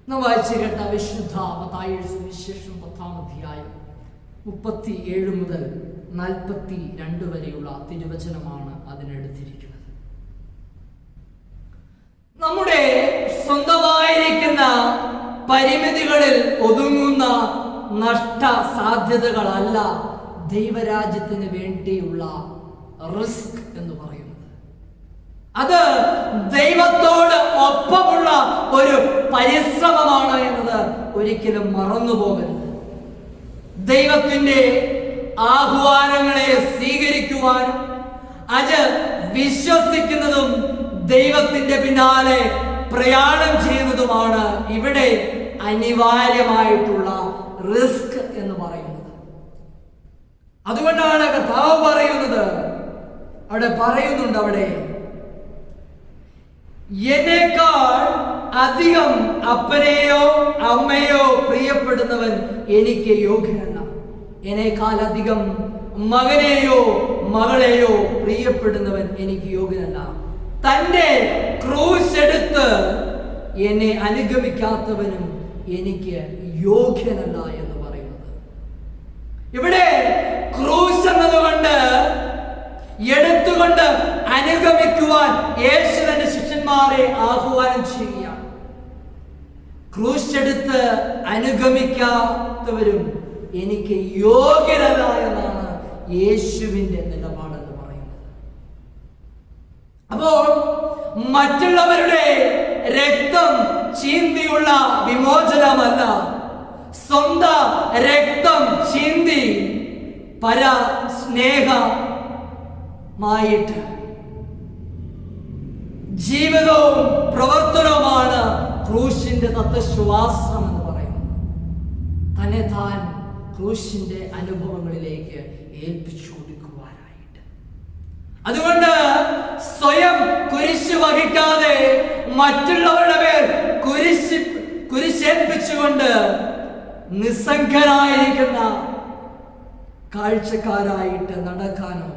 നാം വായിച്ചു കേട്ട വിശുദ്ധ മത്തായിയുടെ സുവിശേഷം 10-ാം അധ്യായം 37 മുതൽ 42 വരെയുള്ള തിരുവചനമാണ് അതിനെടുത്തിരിക്കുന്നത്. നമ്മുടെ സ്വന്തമായിരിക്കുന്ന പരിമിതികളിൽ ഒതുങ്ങുന്ന നഷ്ട സാധ്യതകളല്ല ദൈവരാജ്യത്തിന് വേണ്ടിയുള്ള റിസ്ക് എന്ന് പറയുന്നത്. അത് ദൈവത്തോട് ഒപ്പമുള്ള ഒരു പരിശ്രമമാണ് എന്നത് ഒരിക്കലും മറന്നു പോകരുത്. ദൈവത്തിന്റെ ആഹ്വാനങ്ങളെ സ്വീകരിക്കുവാനും അത് വിശ്വസിക്കുന്നതും ദൈവത്തിന്റെ പിന്നാലെ പ്രയാണം ചെയ്യുന്നതുമാണ് ഇവിടെ അനിവാര്യമായിട്ടുള്ള റിസ്ക് എന്ന് പറയുന്നത്. അതുകൊണ്ടാണ് കർത്താവ് പറയുന്നത്, അവിടെ പറയുന്നുണ്ട്, അവിടെ എന്നേക്കാൾ അധികം അപ്പനെയോ അമ്മയോ പ്രിയപ്പെടുന്നവൻ എനിക്ക് യോഗ്യനല്ല. എന്നേക്കാൾ അധികം മകനെയോ മകളെയോ പ്രിയപ്പെടുന്നവൻ എനിക്ക് യോഗ്യനല്ല. തന്റെ ക്രൂശ് എടുത്ത് എന്നെ അനുഗമിക്കാത്തവനും എനിക്ക് യോഗ്യനല്ല എന്ന് പറയുന്നത്. ഇവിടെ ക്രൂശ് എന്നതുകൊണ്ട് എടുത്തുകൊണ്ട് അനുഗമിക്കുവാൻ യേശു തന്റെ ശിഷ്യന്മാരെ ആഹ്വാനം ചെയ്യുകയാണ്. ക്രൂശ് എടുത്ത് അനുഗമിക്കാത്തവരും എനിക്ക് യോഗ്യരല്ല എന്നാണ് യേശുവിന്റെ നിലപാടെന്ന് പറയുന്നത്. അപ്പോൾ മറ്റുള്ളവരുടെ രക്തം ചീന്തിയുള്ള വിമോചനമല്ല, സ്വന്തം രക്തം ചീന്തി പരസ്നേഹമായിട്ട് ജീവിതവും പ്രവർത്തനവുമാണ് ക്രൂശിന്റെ തത്വശ്വാസം എന്ന് പറയുന്നത്. തന്നെ താൻ ക്രൂശിന്റെ അനുഭവങ്ങളിലേക്ക് ഏൽപ്പിച്ചു കൊടുക്കുവാനായിട്ട്. അതുകൊണ്ട് സ്വയം കുരിശ് വഹിക്കാതെ മറ്റുള്ളവരുടെ മേൽ കുരിശേൽപ്പിച്ചുകൊണ്ട് നിസ്സംഗരായിരിക്കുന്ന കാഴ്ചക്കാരായിട്ട് നടക്കാനോ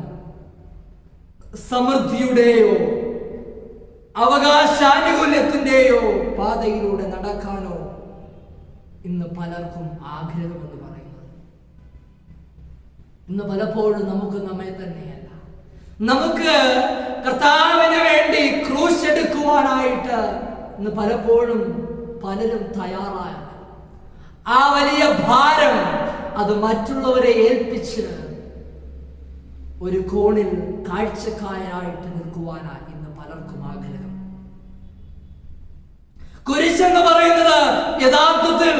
സമൃദ്ധിയുടെയോ അവകാശാനുകൂല്യത്തിന്റെയോ പാതയിലൂടെ നടക്കാനോ ഇന്ന് പലർക്കും ആഗ്രഹമെന്ന് പറയുന്നത്. ഇന്ന് പലപ്പോഴും നമുക്ക് നമ്മെ തന്നെയല്ല, നമുക്ക് കർത്താവിന് വേണ്ടി ക്രൂശ് എടുക്കുവാനായിട്ട് ഇന്ന് പലപ്പോഴും പലരും തയ്യാറായ ആ വലിയ ഭാരം അത് മറ്റുള്ളവരെ ഏൽപ്പിച്ച് ഒരു കോണിൽ കാഴ്ചക്കാരായിട്ട് നിൽക്കുവാനായി ഇന്ന് പലർക്കും ആഗ്രഹം. കുരിശെന്ന് പറയുന്നത് യഥാർത്ഥത്തിൽ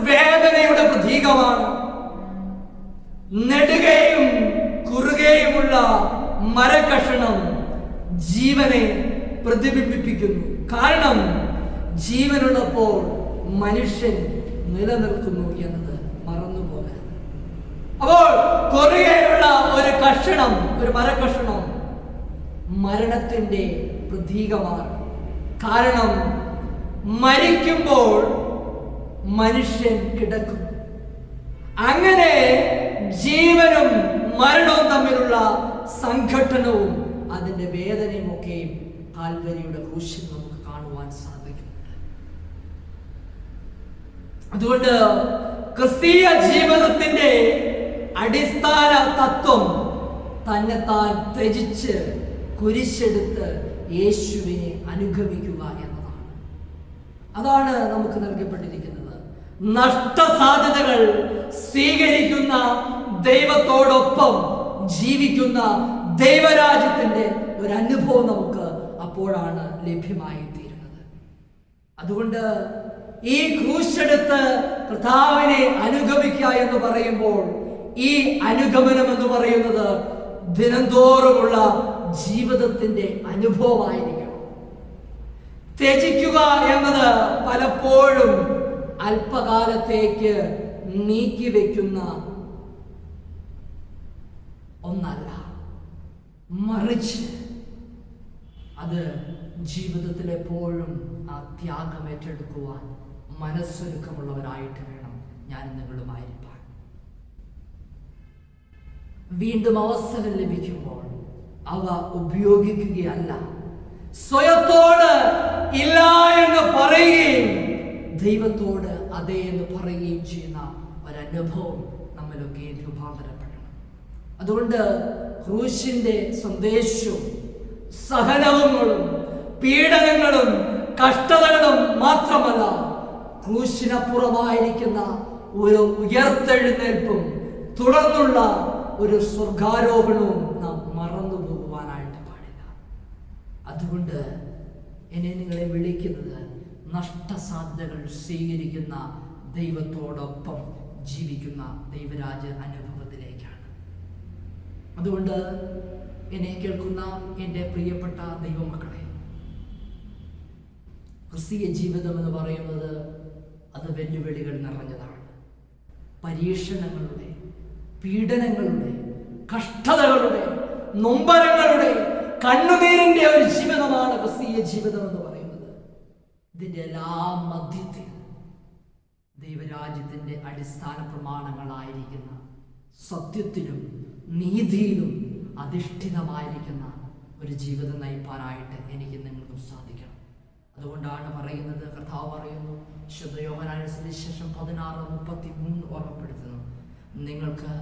വേദനയുടെ പ്രതീകമാണ്. നെടുകയും കുറുകയുമുള്ള മരക്കഷണം ജീവനെ പ്രതിബിംബിപ്പിക്കുന്നു. കാരണം ജീവനുള്ളപ്പോൾ മനുഷ്യൻ നിലനിൽക്കുന്നു എന്നത് മറന്നുപോകരുത്. അപ്പോൾ കുറുകയുള്ള ഒരു കഷണം, ഒരു മരക്കഷണം മരണത്തിന്റെ പ്രതീകമാണ്. കാരണം മരിക്കുമ്പോൾ മനുഷ്യൻ കിടക്കും. അങ്ങനെ ജീവനും മരണവും തമ്മിലുള്ള സംഘട്ടനവും അതിന്റെ വേദനയും ഒക്കെയും കാൽവരിയുടെ ക്രൂശിൽ നമുക്ക് കാണുവാൻ സാധിക്കുന്നുണ്ട്. അതുകൊണ്ട് ക്രിസ്തീയ ജീവിതത്തിന്റെ അടിസ്ഥാന തത്വം തന്നെത്താൻ ത്യജിച്ച് കുരിശെടുത്ത് യേശുവിനെ അനുഗമിക്കുക എന്നതാണ്. അതാണ് നമുക്ക് നൽകപ്പെട്ടിരിക്കുന്നത്. നഷ്ടസാധ്യതകൾ സ്വീകരിക്കുന്ന ദൈവത്തോടൊപ്പം ജീവിക്കുന്ന ദൈവരാജ്യത്തിന്റെ ഒരു അനുഭവം നമുക്ക് അപ്പോഴാണ് ലഭ്യമായി തീരുന്നത്. അതുകൊണ്ട് ഈ ക്രൂശെടുത്ത് കർത്താവിനെ അനുഗമിക്കുക എന്ന് പറയുമ്പോൾ ഈ അനുഗമനം എന്ന് പറയുന്നത് ദിനംതോറുമുള്ള ജീവിതത്തിന്റെ അനുഭവമായിരിക്കണം. ത്യജിക്കുക എന്നത് പലപ്പോഴും അല്പകാലത്തേക്ക് നീക്കിവെക്കുന്ന ഒന്നല്ല, മറിച്ച് അത് ജീവിതത്തിൽ എപ്പോഴും ആ ത്യാഗം ഏറ്റെടുക്കുവാൻ മനസ്സൊരുക്കമുള്ളവരായിട്ട് വേണം ഞാൻ നിങ്ങളുമായിരിക്കാൻ. വീണ്ടും അവസരം ലഭിക്കുമ്പോൾ അവ ഉപയോഗിക്കുകയല്ല, സ്വയത്തോട് ഇല്ല എന്ന് പറയുകയും ദൈവത്തോട് അതെ എന്ന് പറയുകയും ചെയ്യുന്ന ഒരനുഭവം നമ്മളൊക്കെ രൂപാന്തരപ്പെടണം. അതുകൊണ്ട് ക്രൂശിന്റെ സന്ദേശവും സഹനങ്ങളും പീഡനങ്ങളും കഷ്ടതകളും മാത്രമല്ല, ക്രൂശിനപ്പുറമായിരിക്കുന്ന ഒരു ഉയർത്തെഴുന്നേൽപ്പും തുടർന്നുള്ള ഒരു സ്വർഗാരോഹണവും നാം മറന്നു പോകുവാനായിട്ട് പാടില്ല. അതുകൊണ്ട് എന്നെ നിങ്ങളെ വിളിക്കുന്നത് നഷ്ടസാധ്യതകൾ സ്വീകരിക്കുന്ന ദൈവത്തോടൊപ്പം ജീവിക്കുന്ന ദൈവരാജ്യ അനുഭവത്തിലേക്കാണ്. അതുകൊണ്ട് എന്നെ കേൾക്കുന്ന എൻ്റെ പ്രിയപ്പെട്ട ദൈവമക്കളെ, ക്രിസ്തീയ ജീവിതം എന്ന് പറയുന്നത് അത് വെല്ലുവിളികൾ നിറഞ്ഞതാണ്. പരീക്ഷണങ്ങളുടെ, പീഡനങ്ങളുടെ, കഷ്ടതകളുടെ, നൊമ്പരങ്ങളുടെ, കണ്ണുനീരിന്റെ ഒരു ജീവിതമാണ് ക്രിസ്തീയ ജീവിതം എന്ന് പറയുന്നത്. ഇതിന്റെ എല്ലാ മധ്യത്തിൽ ദൈവരാജ്യത്തിന്റെ അടിസ്ഥാന പ്രമാണങ്ങളായിരിക്കുന്ന സത്യത്തിലും നീതിയിലും അധിഷ്ഠിതമായിരിക്കുന്ന ഒരു ജീവിതം നയിപ്പാനായിട്ട് എനിക്ക് നിങ്ങൾക്കും സാധിക്കണം. അതുകൊണ്ടാണ് പറയുന്നത്, കർത്താവ് പറയുന്നു, വിശുദ്ധ യോഹന്നാന്റെ സുവിശേഷം 16:33 ഓർമ്മപ്പെടുത്തുന്നു, നിങ്ങൾക്ക്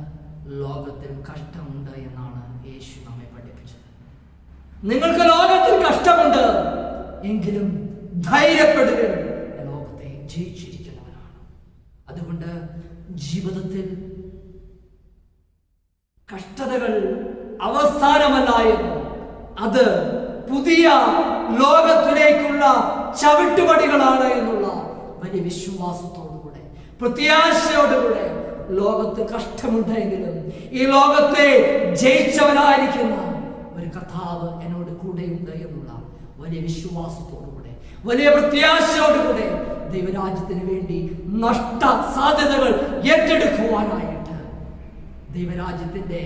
ലോകത്തിൽ കഷ്ടമുണ്ട് എന്നാണ് യേശു നമ്മെ പഠിപ്പിച്ചത്. നിങ്ങൾക്ക് ലോകത്തിൽ കഷ്ടമുണ്ട്, എങ്കിലും ധൈര്യപ്പെടുകയും ലോകത്തെ ജയിച്ചിരിക്കുന്നവരാണ്. അതുകൊണ്ട് ജീവിതത്തിൽ കഷ്ടതകൾ അവസാനമല്ല എന്നും അത് പുതിയ ലോകത്തിലേക്കുള്ള ചവിട്ടുപടികളാണ് എന്നുള്ള വലിയ വിശ്വാസത്തോടുകൂടെ, പ്രത്യാശയോടുകൂടെ, ലോകത്ത് കഷ്ടമുണ്ടെങ്കിലും ഈ ലോകത്തെ ജയിച്ചവനായിരിക്കുന്ന ഒരു കർത്താവ് എന്നോട് കൂടെയുണ്ട് എന്നുള്ള വലിയ വിശ്വാസത്തോടുകൂടെ, വലിയ പ്രത്യാശയോടുകൂടെ ദൈവരാജ്യത്തിന് വേണ്ടി നഷ്ട സാധ്യതകൾ ഏറ്റെടുക്കുവാനായിട്ട്, ദൈവരാജ്യത്തിന്റെ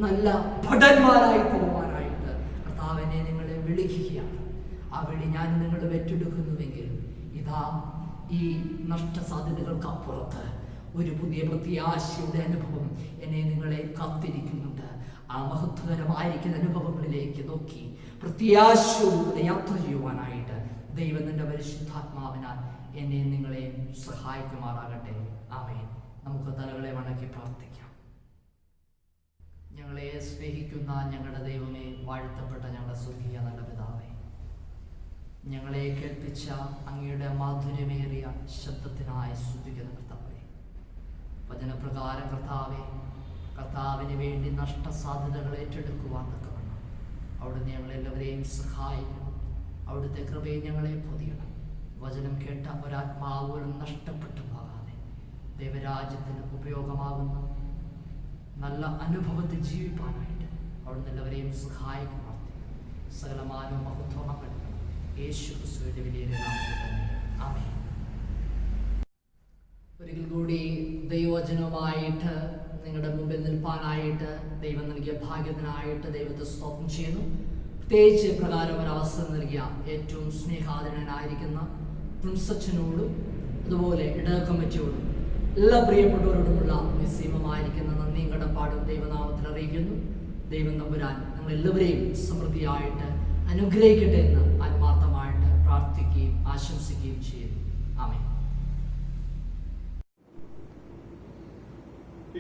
നല്ല ഭടന്മാരായി തീരുവാനായിട്ട് കർത്താവിനെ നിങ്ങളെ വിളിക്കുകയാണ്. ആ വിളി ഞാൻ നിങ്ങൾ ഏറ്റെടുക്കുന്നുവെങ്കിൽ ഇതാ ഈ നഷ്ടസാധ്യതകൾക്ക് അപ്പുറത്ത് ഒരു പുതിയ പ്രത്യാശയുടെ അനുഭവം എന്നെ നിങ്ങളെ കാത്തിരിക്കുന്നുണ്ട്. ആ മഹത്വകരമായിരിക്കുന്ന അനുഭവങ്ങളിലേക്ക് നോക്കി പ്രത്യാശയോടെ യാത്ര ചെയ്യുവാനായിട്ട് ദൈവം തന്റെ പരിശുദ്ധാത്മാവിനാൽ എന്നെ നിങ്ങളെ സഹായിക്കുമാറാകട്ടെ. ആമേൻ. നമുക്ക് തലകളെ വണക്കി പ്രാർത്ഥിക്കാം. ഞങ്ങളെ സ്നേഹിക്കുന്ന ഞങ്ങളുടെ ദൈവമേ, വാഴ്ത്തപ്പെട്ട ഞങ്ങളുടെ സ്വർഗീയ നല്ല പിതാവേ, ഞങ്ങളെ കേൾപ്പിച്ച അങ്ങയുടെ മാധുര്യമേറിയ ശബ്ദത്തിനായി സ്തുതിക്കുന്ന കർത്താവേ, വചനപ്രകാരം കർത്താവിന് വേണ്ടി നഷ്ടസാധ്യതകൾ ഏറ്റെടുക്കുവാൻ തക്കവണ്ണം അവിടുന്ന് ഞങ്ങളെല്ലാവരെയും സഹായിക്കണം. അവിടുത്തെ കൃപയെ ഞങ്ങളെ പൊതിയണം. വചനം കേട്ട ഒരാത്മാവ് പോലും നഷ്ടപ്പെട്ടു പോകാതെ ദൈവരാജ്യത്തിന് ഉപയോഗമാകുന്ന നല്ല അനുഭവത്തിൽ ജീവിപ്പാനായിട്ട് അവിടുന്ന് എല്ലാവരെയും സഹായിക്കണം. സകലമാനവും മഹത്വമങ്ങൾ യേശു ക്രിസ്തുവിന്റെ വലിയ നാമത്തിൽ തന്നെ ആമേൻ. ഒരിക്കൽ കൂടി ദൈവവചനവുമായിട്ട് നിങ്ങളുടെ മുമ്പിൽ നിൽപ്പാനായിട്ട് ദൈവം നൽകിയ ഭാഗ്യത്തിനായിട്ട് ദൈവത്തെ സ്തോത്രം ചെയ്യുന്നു. പ്രത്യേകിച്ച് പ്രകാരം ഒരു അവസരം നൽകിയ ഏറ്റവും സ്നേഹാദരനായിരിക്കുന്ന പ്രിൻസച്ചനോടും അതുപോലെ ഇടയ കമ്മിറ്റിയോടും എല്ലാ പ്രിയപ്പെട്ടവരോടുമുള്ള നിസ്സീമമായിരിക്കുന്ന നന്ദിയും കടപ്പാടും ദൈവനാമത്തിൽ അറിയിക്കുന്നു. ദൈവം തമ്പുരാൻ ഞങ്ങളെല്ലാവരെയും സമൃദ്ധിയായിട്ട് അനുഗ്രഹിക്കട്ടെ എന്ന് ആത്മാർത്ഥമായിട്ട് പ്രാർത്ഥിക്കുകയും ആശംസിക്കുകയും ചെയ്യുന്നു. ആമേൻ.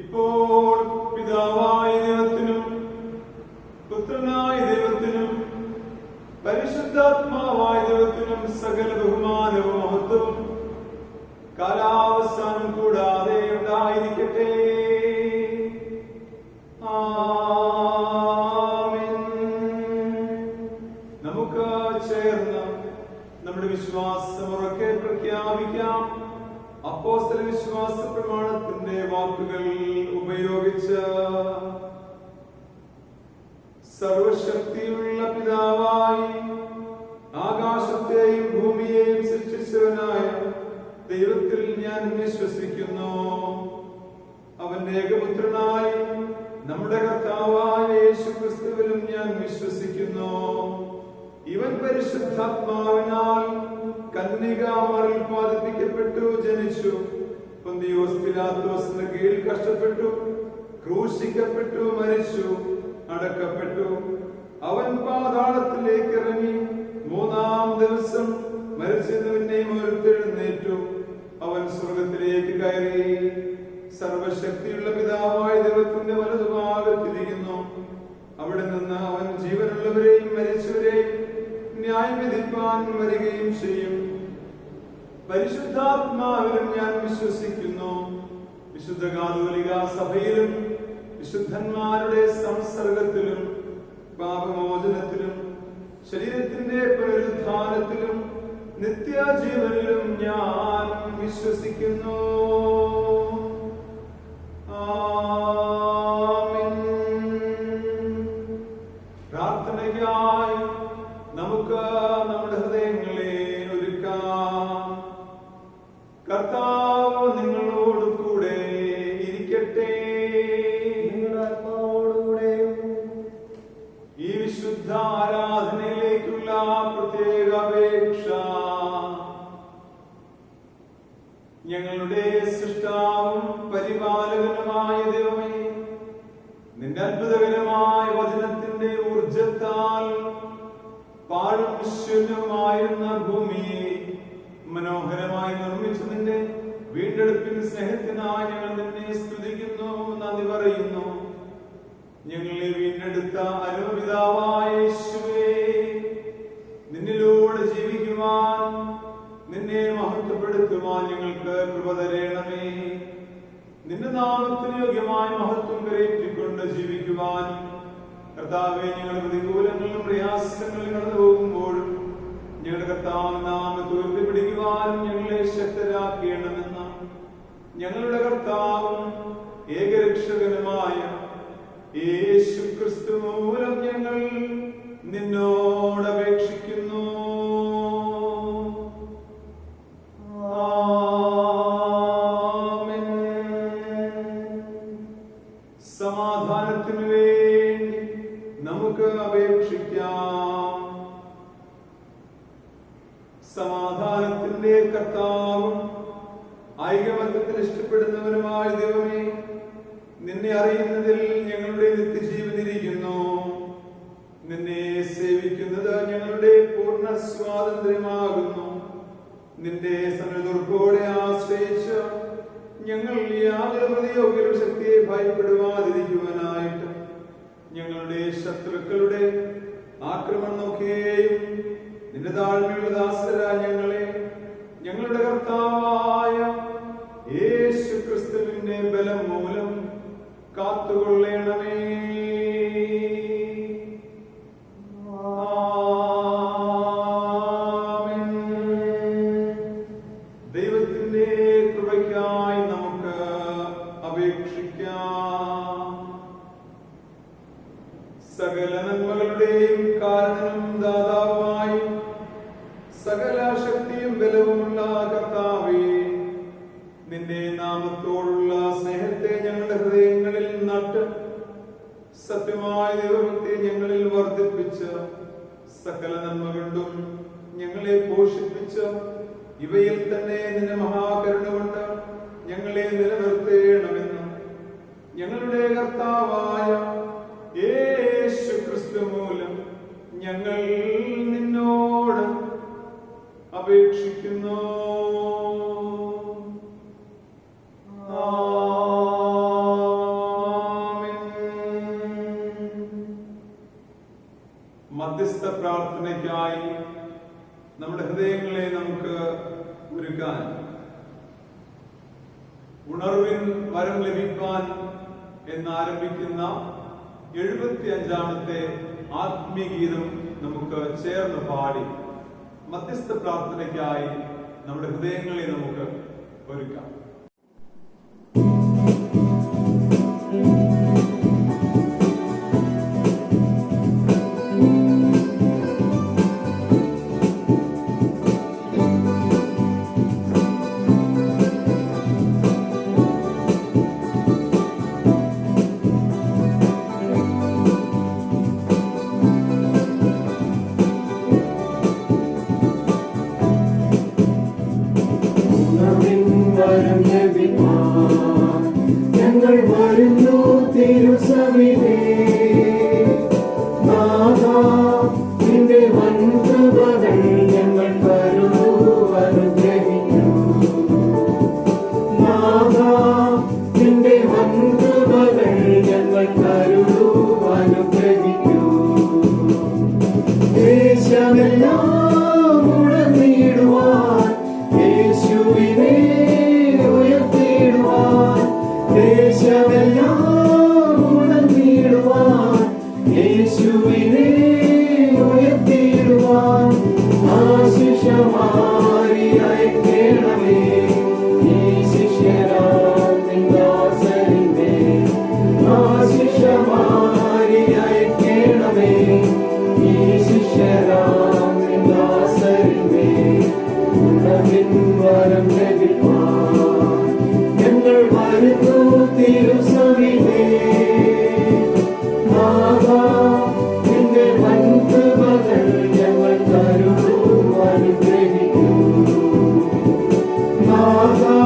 ഇപ്പോൾ പിതാവായ ദൈവത്തിനും പുത്രനായ ദൈവത്തിനും പരിശുദ്ധാത്മാവായ ദൈവത്തിനും സകല ബഹുമാനവും മഹത്വവും കാലാവസാനം കൂടാതെ ഉണ്ടായിരിക്കട്ടെ. ആമേൻ. നമുക്ക് ചേർന്ന് നമ്മുടെ വിശ്വാസം ഉറക്കെ പ്രഖ്യാപിക്കാം. അപ്പോസ്തല വിശ്വാസ പ്രമാണത്തിന്റെ വാക്കുകൾ ഉപയോഗിച്ച് സർവശക്തിയുള്ള പിതാവായി ആകാശത്തെയും ഭൂമിയെയും സൃഷ്ടിച്ചവനായ ദൈവത്തിൽ ഞാൻ വിശ്വസിക്കുന്നു. അവന്റെ ഏകപുത്രനായി നമ്മുടെ കർത്താവായ യേശു ക്രിസ്തുവിലും ഞാൻ വിശ്വസിക്കുന്നു. ഇവൻ പരിശുദ്ധാത്മാവിനാൽ കന്യകാമറിൽ ഉത്പാദിപ്പിക്കപ്പെട്ടു ജനിച്ചു. പൊന്തിയോസ് പിലാത്തോസിന്റെ കീഴിൽ കഷ്ടപ്പെട്ടു, ക്രൂശിക്കപ്പെട്ടു, മരിച്ചു, അടക്കപ്പെട്ടു. അവൻ പാതാളത്തിലേക്ക് ഇറങ്ങി മൂന്നാം ദിവസം മരിച്ചതിനെയും ഉയർത്തെഴുന്നേറ്റു. അവൻ സ്വർഗത്തിലേക്ക് കയറി സർവശക്തിയുള്ള പിതാവായ ദൈവത്തിന്റെ വലതുഭാഗത്തിരിക്കുന്നു. അവിടെ നിന്ന് അവൻ ജീവനുള്ളവരെയും മരിച്ചവരെയും ന്യായം വിധിപ്പാൻ വരികയും ചെയ്യും. പരിശുദ്ധാത്മാവിലും ഞാൻ വിശ്വസിക്കുന്നു. വിശുദ്ധ കാതോലിക സഭയിലും വിശുദ്ധന്മാരുടെ സംസർഗത്തിലും പാപമോചനത്തിലും ശരീരത്തിന്റെ പുനരുത്ഥാനത്തിലും നിത്യജീവനിലും ഞാൻ വിശ്വസിക്കുന്നു. ആമേൻ. പ്രാർത്ഥനയ്ക്കായി നമുക്ക് നമ്മുടെ ഹൃദയങ്ങളെ ഒരുക്കാം. കർത്താവ് നിങ്ങളോട് കൂടെ ഇരിക്കട്ടെ. നിങ്ങളുടെ ആത്മാവോടുകൂടെയും. ഈ വിശുദ്ധ ആരാധനയിലേക്കുള്ള പ്രത്യേക അപേക്ഷ ഞങ്ങളുടെ സൃഷ്ടാവും പരിപാലകനുമായ ദൈവമേ, നിന്റെ അത്ഭുതകരമായ വചനത്തിന്റെ ഊർജത്താൽ പാഴും ശൂന്യവുമായിരുന്ന ഭൂമിയെ മനോഹരമായി നിർമ്മിച്ച നിന്റെ വീണ്ടെടുപ്പിന് സ്നേഹത്തിനായി ഞങ്ങൾ നിന്നെ സ്തുതിക്കുന്നു, നന്ദി പറയുന്നു. ഞങ്ങളെ വീണ്ടെടുത്ത അനുപിതാവായ യേശുവേ, നിന്നിലൂടെ ജീവിക്കുവാൻ നിന്നെ മഹത്വപ്പെടുത്തുവാൻ ഞങ്ങൾക്ക് കൃപ തരണമേ. നിന്റെ നാമത്തിന് യോഗ്യമായ മഹത്വം കരയേറ്റിക്കൊണ്ട് ജീവിക്കുവാൻ കർത്താവേ, ഞങ്ങളുടെ പ്രതികൂലങ്ങളും പ്രയാസങ്ങളും കടന്നു പോകുമ്പോഴും ഞങ്ങളുടെ കർത്താവ് നാമത്തെ ഉയർത്തിപ്പിടിക്കുവാൻ ഞങ്ങളെ ശക്തരാക്കണമെന്ന് ഞങ്ങളുടെ കർത്താവും ഏകരക്ഷകനുമായ യേശു ക്രിസ്തു മൂലം ഞങ്ങൾ നിന്നോട് അപേക്ഷിക്കുന്നു. ആമേൻ. സമാധാനത്തിനു വേണ്ടി നമുക്ക് അപേക്ഷിക്കാം. സമാധാനത്തിന്റെ കർത്താവും ഐകമത്യത്തിൽ ഇഷ്ടപ്പെടുന്നവനുമായ ദൈവമേ, നിന്നെ അറിയുന്നതിൽ ഞങ്ങളുടെ നിത്യജീവൻ ഇരിക്കുന്നു. നിന്നെ സേവിക്കുന്നത് ഞങ്ങളുടെ പൂർണ്ണ സ്വാതന്ത്ര്യമാകുന്നു. നിന്റെ സന്നദ്ധോടെ ആശ്രയിച്ച് ഞങ്ങൾ യാതൊരു പ്രതിയോഗിക ശക്തിയെ ഭയപ്പെടുവാതിരിക്കുവാനായിട്ട് ഞങ്ങളുടെ ശത്രുക്കളുടെ ആക്രമണം നോക്കുകയും നിന്റെ താഴ്മയുള്ള ദാസരാ ഞങ്ങളെ ഞങ്ങളുടെ കർത്താവായ യേശു ക്രിസ്തുവിന്റെ ബലം മൂലം കാത്തുകൊള്ളണമേ. ദൈവത്തിന്റെ കൃപയ്ക്കായി നമുക്ക് അപേക്ഷിക്കാം. സകല നന്മകളുടെയും കാരണവും ദാതാവുമായി സകല ശക്തിയും ബലവുമുള്ള കർത്താവേ, നിന്റെ നാമത്തോടുള്ള സ്നേഹത്തെ ഞങ്ങളുടെ ഹൃദയങ്ങളിൽ നട്ട് സത്യമായ ദൈവഭക്തി ഞങ്ങളിൽ വർദ്ധിപ്പിച്ച് സകല നന്മ കൊണ്ടും ഞങ്ങളെ പോഷിപ്പിച്ച് ഇവയിൽ തന്നെ നിന്റെ മഹാകരുണ കൊണ്ട് ഞങ്ങളെ നിലനിർത്തേണമെന്ന് ഞങ്ങളുടെ കർത്താവായ യേശു ക്രിസ്തു മൂലം ഞങ്ങൾ നിന്നോട് അപേക്ഷിക്കുന്നു. മധ്യസ്ഥ പ്രാർത്ഥനയ്ക്കായി നമ്മുടെ ഹൃദയങ്ങളെ നമുക്ക് ഒരുക്കാൻ ഉണർവിൻ വരം ലഭിക്കാൻ എന്നാരംഭിക്കുന്ന 75-ാമത്തെ ആത്മീയഗീതം നമുക്ക് ചേർന്ന് പാടി മധ്യസ്ഥ പ്രാർത്ഥനയ്ക്കായി നമ്മുടെ ഹൃദയങ്ങളെ നമുക്ക് ഒരുക്കാം. ഞങ്ങൾ വരുന്നു തിരുസവിധേ, നാഥാ നിന്റെ വൻകൃപകൾ ഞങ്ങൾ കരുതൂ അനുഗ്രഹിക്കൂ. നാഥാ നിന്റെ വൻകൃപകൾ ഞങ്ങൾ കരുതൂ അനുഗ്രഹിക്കൂ. ദേശമെല്ലാം ഉണർന്നിടുവാൻ യേശുവിനെ ഉയർത്തിടുവാൻ, ദേശമെല്ലാം ഉണർന്നിടുവാൻ യേശുവിനെ ഉയർത്തിടുവാൻ, ആശിഷമാരി അയക്കേണമേ ഈ ശിഷ്യരാം നിന്ദാസരിന്മേ, ആശിഷമാരി അയക്കേണമേ ഈ ശിഷ്യരാം നിന്ദാസരിന്മേ. ഉണർവിൻ വരം ലഭിപ്പാൻ ഞങ്ങൾ വരുന്നു തിരുസവിധേ, നാഥാ നിന്റെ വൻകൃപകൾ ഞങ്ങൾ കരുതൂ അനുഗ്രഹിക്കൂ. നാഥാ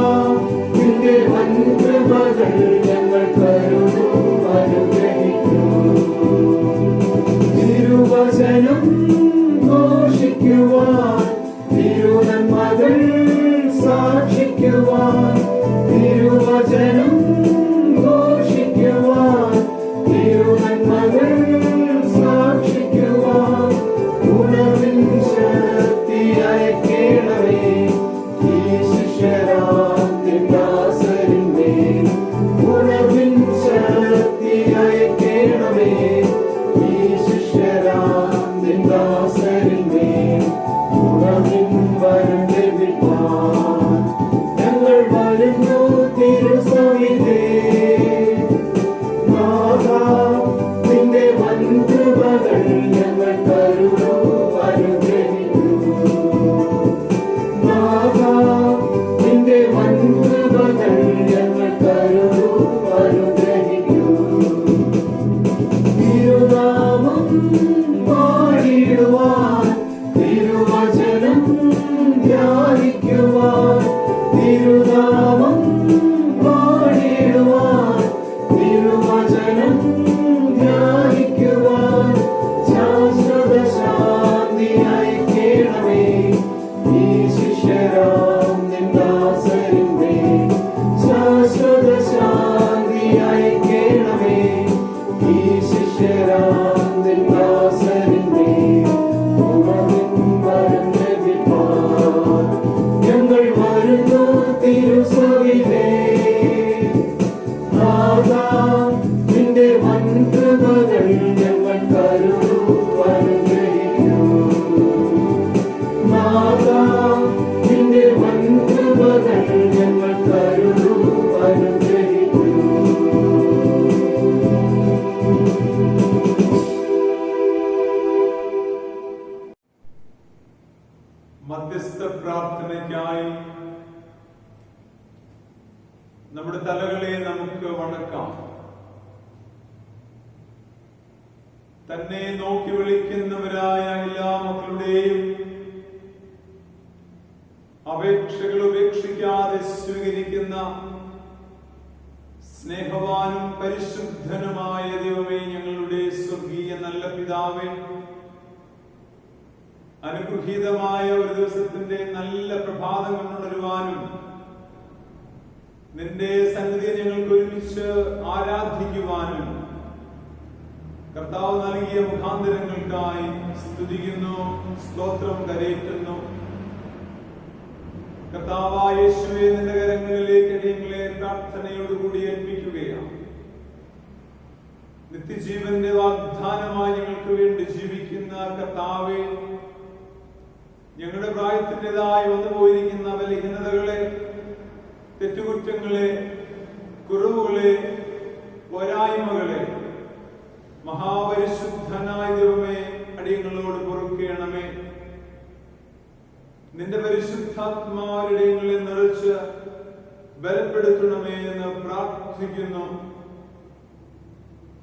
നിന്റെ വൻകൃപകൾ ഞങ്ങൾ കരുതൂ അനുഗ്രഹിക്കൂ. തിരുവചനം ഘോഷിക്കുവാൻ, തിരുനന്മകൾ സാക്ഷിക്കുവാൻ, തിരുവചനം ഘോഷിക്കുവാൻ, തിരുനന്മകൾ സാക്ഷിക്കുവാൻ, ഉണർവിൻ ശക്തി അയക്കേണമേ ഈ ശിഷ്യരാം നിന്ദാസരിന്മേൽ, ഉണർവിൻ ശക്തി അയക്കേണമേ ഈ ശിഷ്യരാം നിന്ദാസരിന്മേൽ, തലകളെ നമുക്ക് വണക്കാം. തന്നെ നോക്കി വിളിക്കുന്നവരായ എല്ലാ മക്കളുടെയും അപേക്ഷകൾ ഉപേക്ഷിക്കാതെ സ്വീകരിക്കുന്ന സ്നേഹവാനും പരിശുദ്ധനുമായ ദൈവമേ, ഞങ്ങളുടെ സ്വർഗീയ നല്ല പിതാവേ, അനുഗ്രഹീതമായ ഒരു ദിവസത്തിന്റെ നല്ല പ്രഭാതം കൊണ്ടുവരുവാനും നിന്റെ സന്നിധിയെ ഞങ്ങൾക്ക് ഒരുമിച്ച് ആരാധിക്കുവാനും കർത്താവ് നൽകിയ മുഖാന്തരങ്ങൾക്കായി സ്തുതിക്കുന്നു, സ്തോത്രം കരയറ്റുന്നു. കർത്താവായ യേശുവേ, നിന്റെ കരങ്ങളിലേക്ക് അടിയങ്ങളെ പ്രാർത്ഥനയോടുകൂടി ഏൽപ്പിക്കുകയാണ്. നിത്യജീവന്റെ വാഗ്ദാനമായി ഞങ്ങൾക്ക് വേണ്ടി ജീവിക്കുന്ന കർത്താവേ, ഞങ്ങളുടെ പ്രായത്തിൻ്റെതായി വന്നുപോയിരിക്കുന്ന ബലഹീനതകളെ, തെറ്റുകുറ്റങ്ങളെ, കുറവുകളെ, പോരായ്മകളെ മഹാപരിശുദ്ധനായ ദൈവമേ, അടിയങ്ങളോട് പൊറുക്കണമേ. നിന്റെ പരിശുദ്ധാത്മാവിനെ നിറച്ച് ബലപ്പെടുത്തണമേ എന്ന് പ്രാർത്ഥിക്കുന്നു.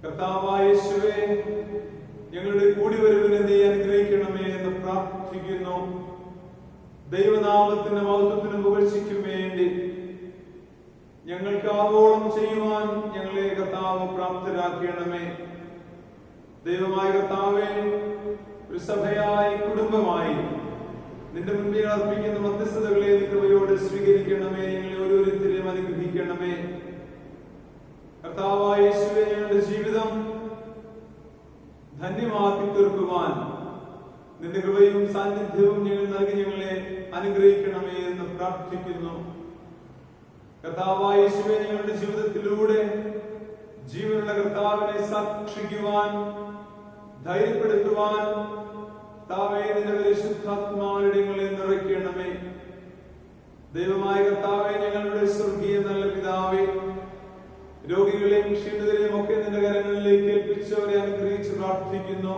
കർത്താവായ യേശുവേ, ഞങ്ങളുടെ കൂടിവരവിനെ നീ അനുഗ്രഹിക്കണമേ എന്ന് പ്രാർത്ഥിക്കുന്നു. ദൈവനാമത്തിന്റെ മഹത്വത്തിനും പുകഴ്ചയ്ക്കും വേണ്ടി ഞങ്ങൾക്ക് ആവോളം ചെയ്യുവാൻ ഞങ്ങളെ കർത്താവ് പ്രാപ്തരാക്കണമേ. ദൈവമായ കർത്താവേ, ഒരു സഭയായി, കുടുംബമായി നിന്റെ മുൻപിൽ അർപ്പിക്കുന്ന മധ്യസ്ഥതകളെ കൃപയോടെ സ്വീകരിക്കണമേ. ഞങ്ങളെ ഓരോരുത്തരെയും അനുഗ്രഹിക്കണമേ. കർത്താവായ യേശുവേ, ഞങ്ങളുടെ ജീവിതം ധന്യമാക്കി തീർക്കുവാൻ നിന്റെ കൃപയും സാന്നിധ്യവും ഞങ്ങൾ നൽകി ഞങ്ങളെ അനുഗ്രഹിക്കണമേ എന്ന് പ്രാർത്ഥിക്കുന്നു. കർത്താവായ യേശുവേ, ഞങ്ങളുടെ ജീവിതത്തിലൂടെ ജീവനുള്ള കർത്താവിനെ സാക്ഷിക്കുവാൻ, ധൈര്യപ്പെടുത്തുവാൻ കർത്താവേ, നിന്റെ പരിശുദ്ധാത്മാവിനെ ഞങ്ങളെ നിറയ്ക്കണമേ. ദൈവമായ കർത്താവേ, ഞങ്ങളുടെ സ്വർഗീയ നല്ല പിതാവേ, രോഗികളെയും ക്ഷീണിതരെയും ഒക്കെ നിന്റെ കരങ്ങളിലേക്ക് ഏൽപ്പിച്ചവരെ അനുഗ്രഹിച്ച് പ്രാർത്ഥിക്കുന്നു.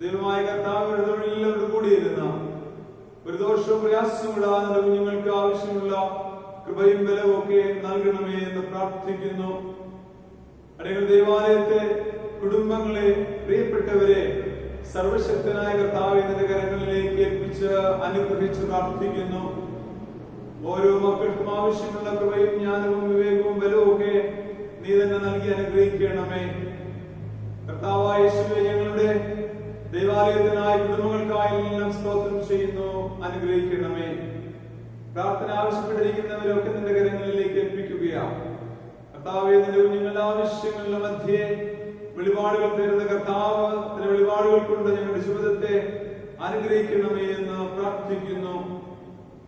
ദൈവമായ കർത്താവ് തൊഴിലെല്ലാവരും കൂടിയിരുന്ന ഒരു ദോഷവും പ്രയാസവും ഇടാതെ കുഞ്ഞുങ്ങൾക്ക് ആവശ്യമുള്ള കൃപയും ബലവും ഒക്കെ നൽകണമേ എന്ന് പ്രാർത്ഥിക്കുന്നു. അടിയങ്ങൾ ദേവാലയത്തെ, കുടുംബങ്ങളെ, പ്രിയപ്പെട്ടവരെ സർവശക്തനായ കർത്താവ് നിന്റെ കരങ്ങളിലേക്ക് ഏൽപ്പിച്ച് അനുഗ്രഹിച്ച് പ്രാർത്ഥിക്കുന്നു. ഓരോ മക്കൾക്കും ആവശ്യമുള്ള കൃപയും ജ്ഞാനവും വിവേകവും ബലവും ഒക്കെ നീ തന്നെ നൽകി അനുഗ്രഹിക്കണമേ. കർത്താവായ യേശുവേ, ഞങ്ങളുടെ ദൈവാലയത്തിനായ കുടുംബങ്ങൾക്കായി എല്ലാം സ്തോത്രം ചെയ്യുന്നു, അനുഗ്രഹിക്കണമേ. പ്രാർത്ഥന ആവശ്യപ്പെട്ടിരിക്കുന്നവരൊക്കെ നിന്റെ കരങ്ങളിലേക്ക് ഏൽപ്പിക്കുകയാണ്. കർത്താവേ, നിന്റെ കുഞ്ഞുങ്ങളുടെ ആവശ്യങ്ങളുടെ മധ്യേ വെളിപാടുകൾ തരുന്ന കർത്താവ് നിന്റെ വെളിപാടുകൾ കൊണ്ട് ഞങ്ങളുടെ ജീവിതത്തെ അനുഗ്രഹിക്കണമേ എന്ന് പ്രാർത്ഥിക്കുന്നു.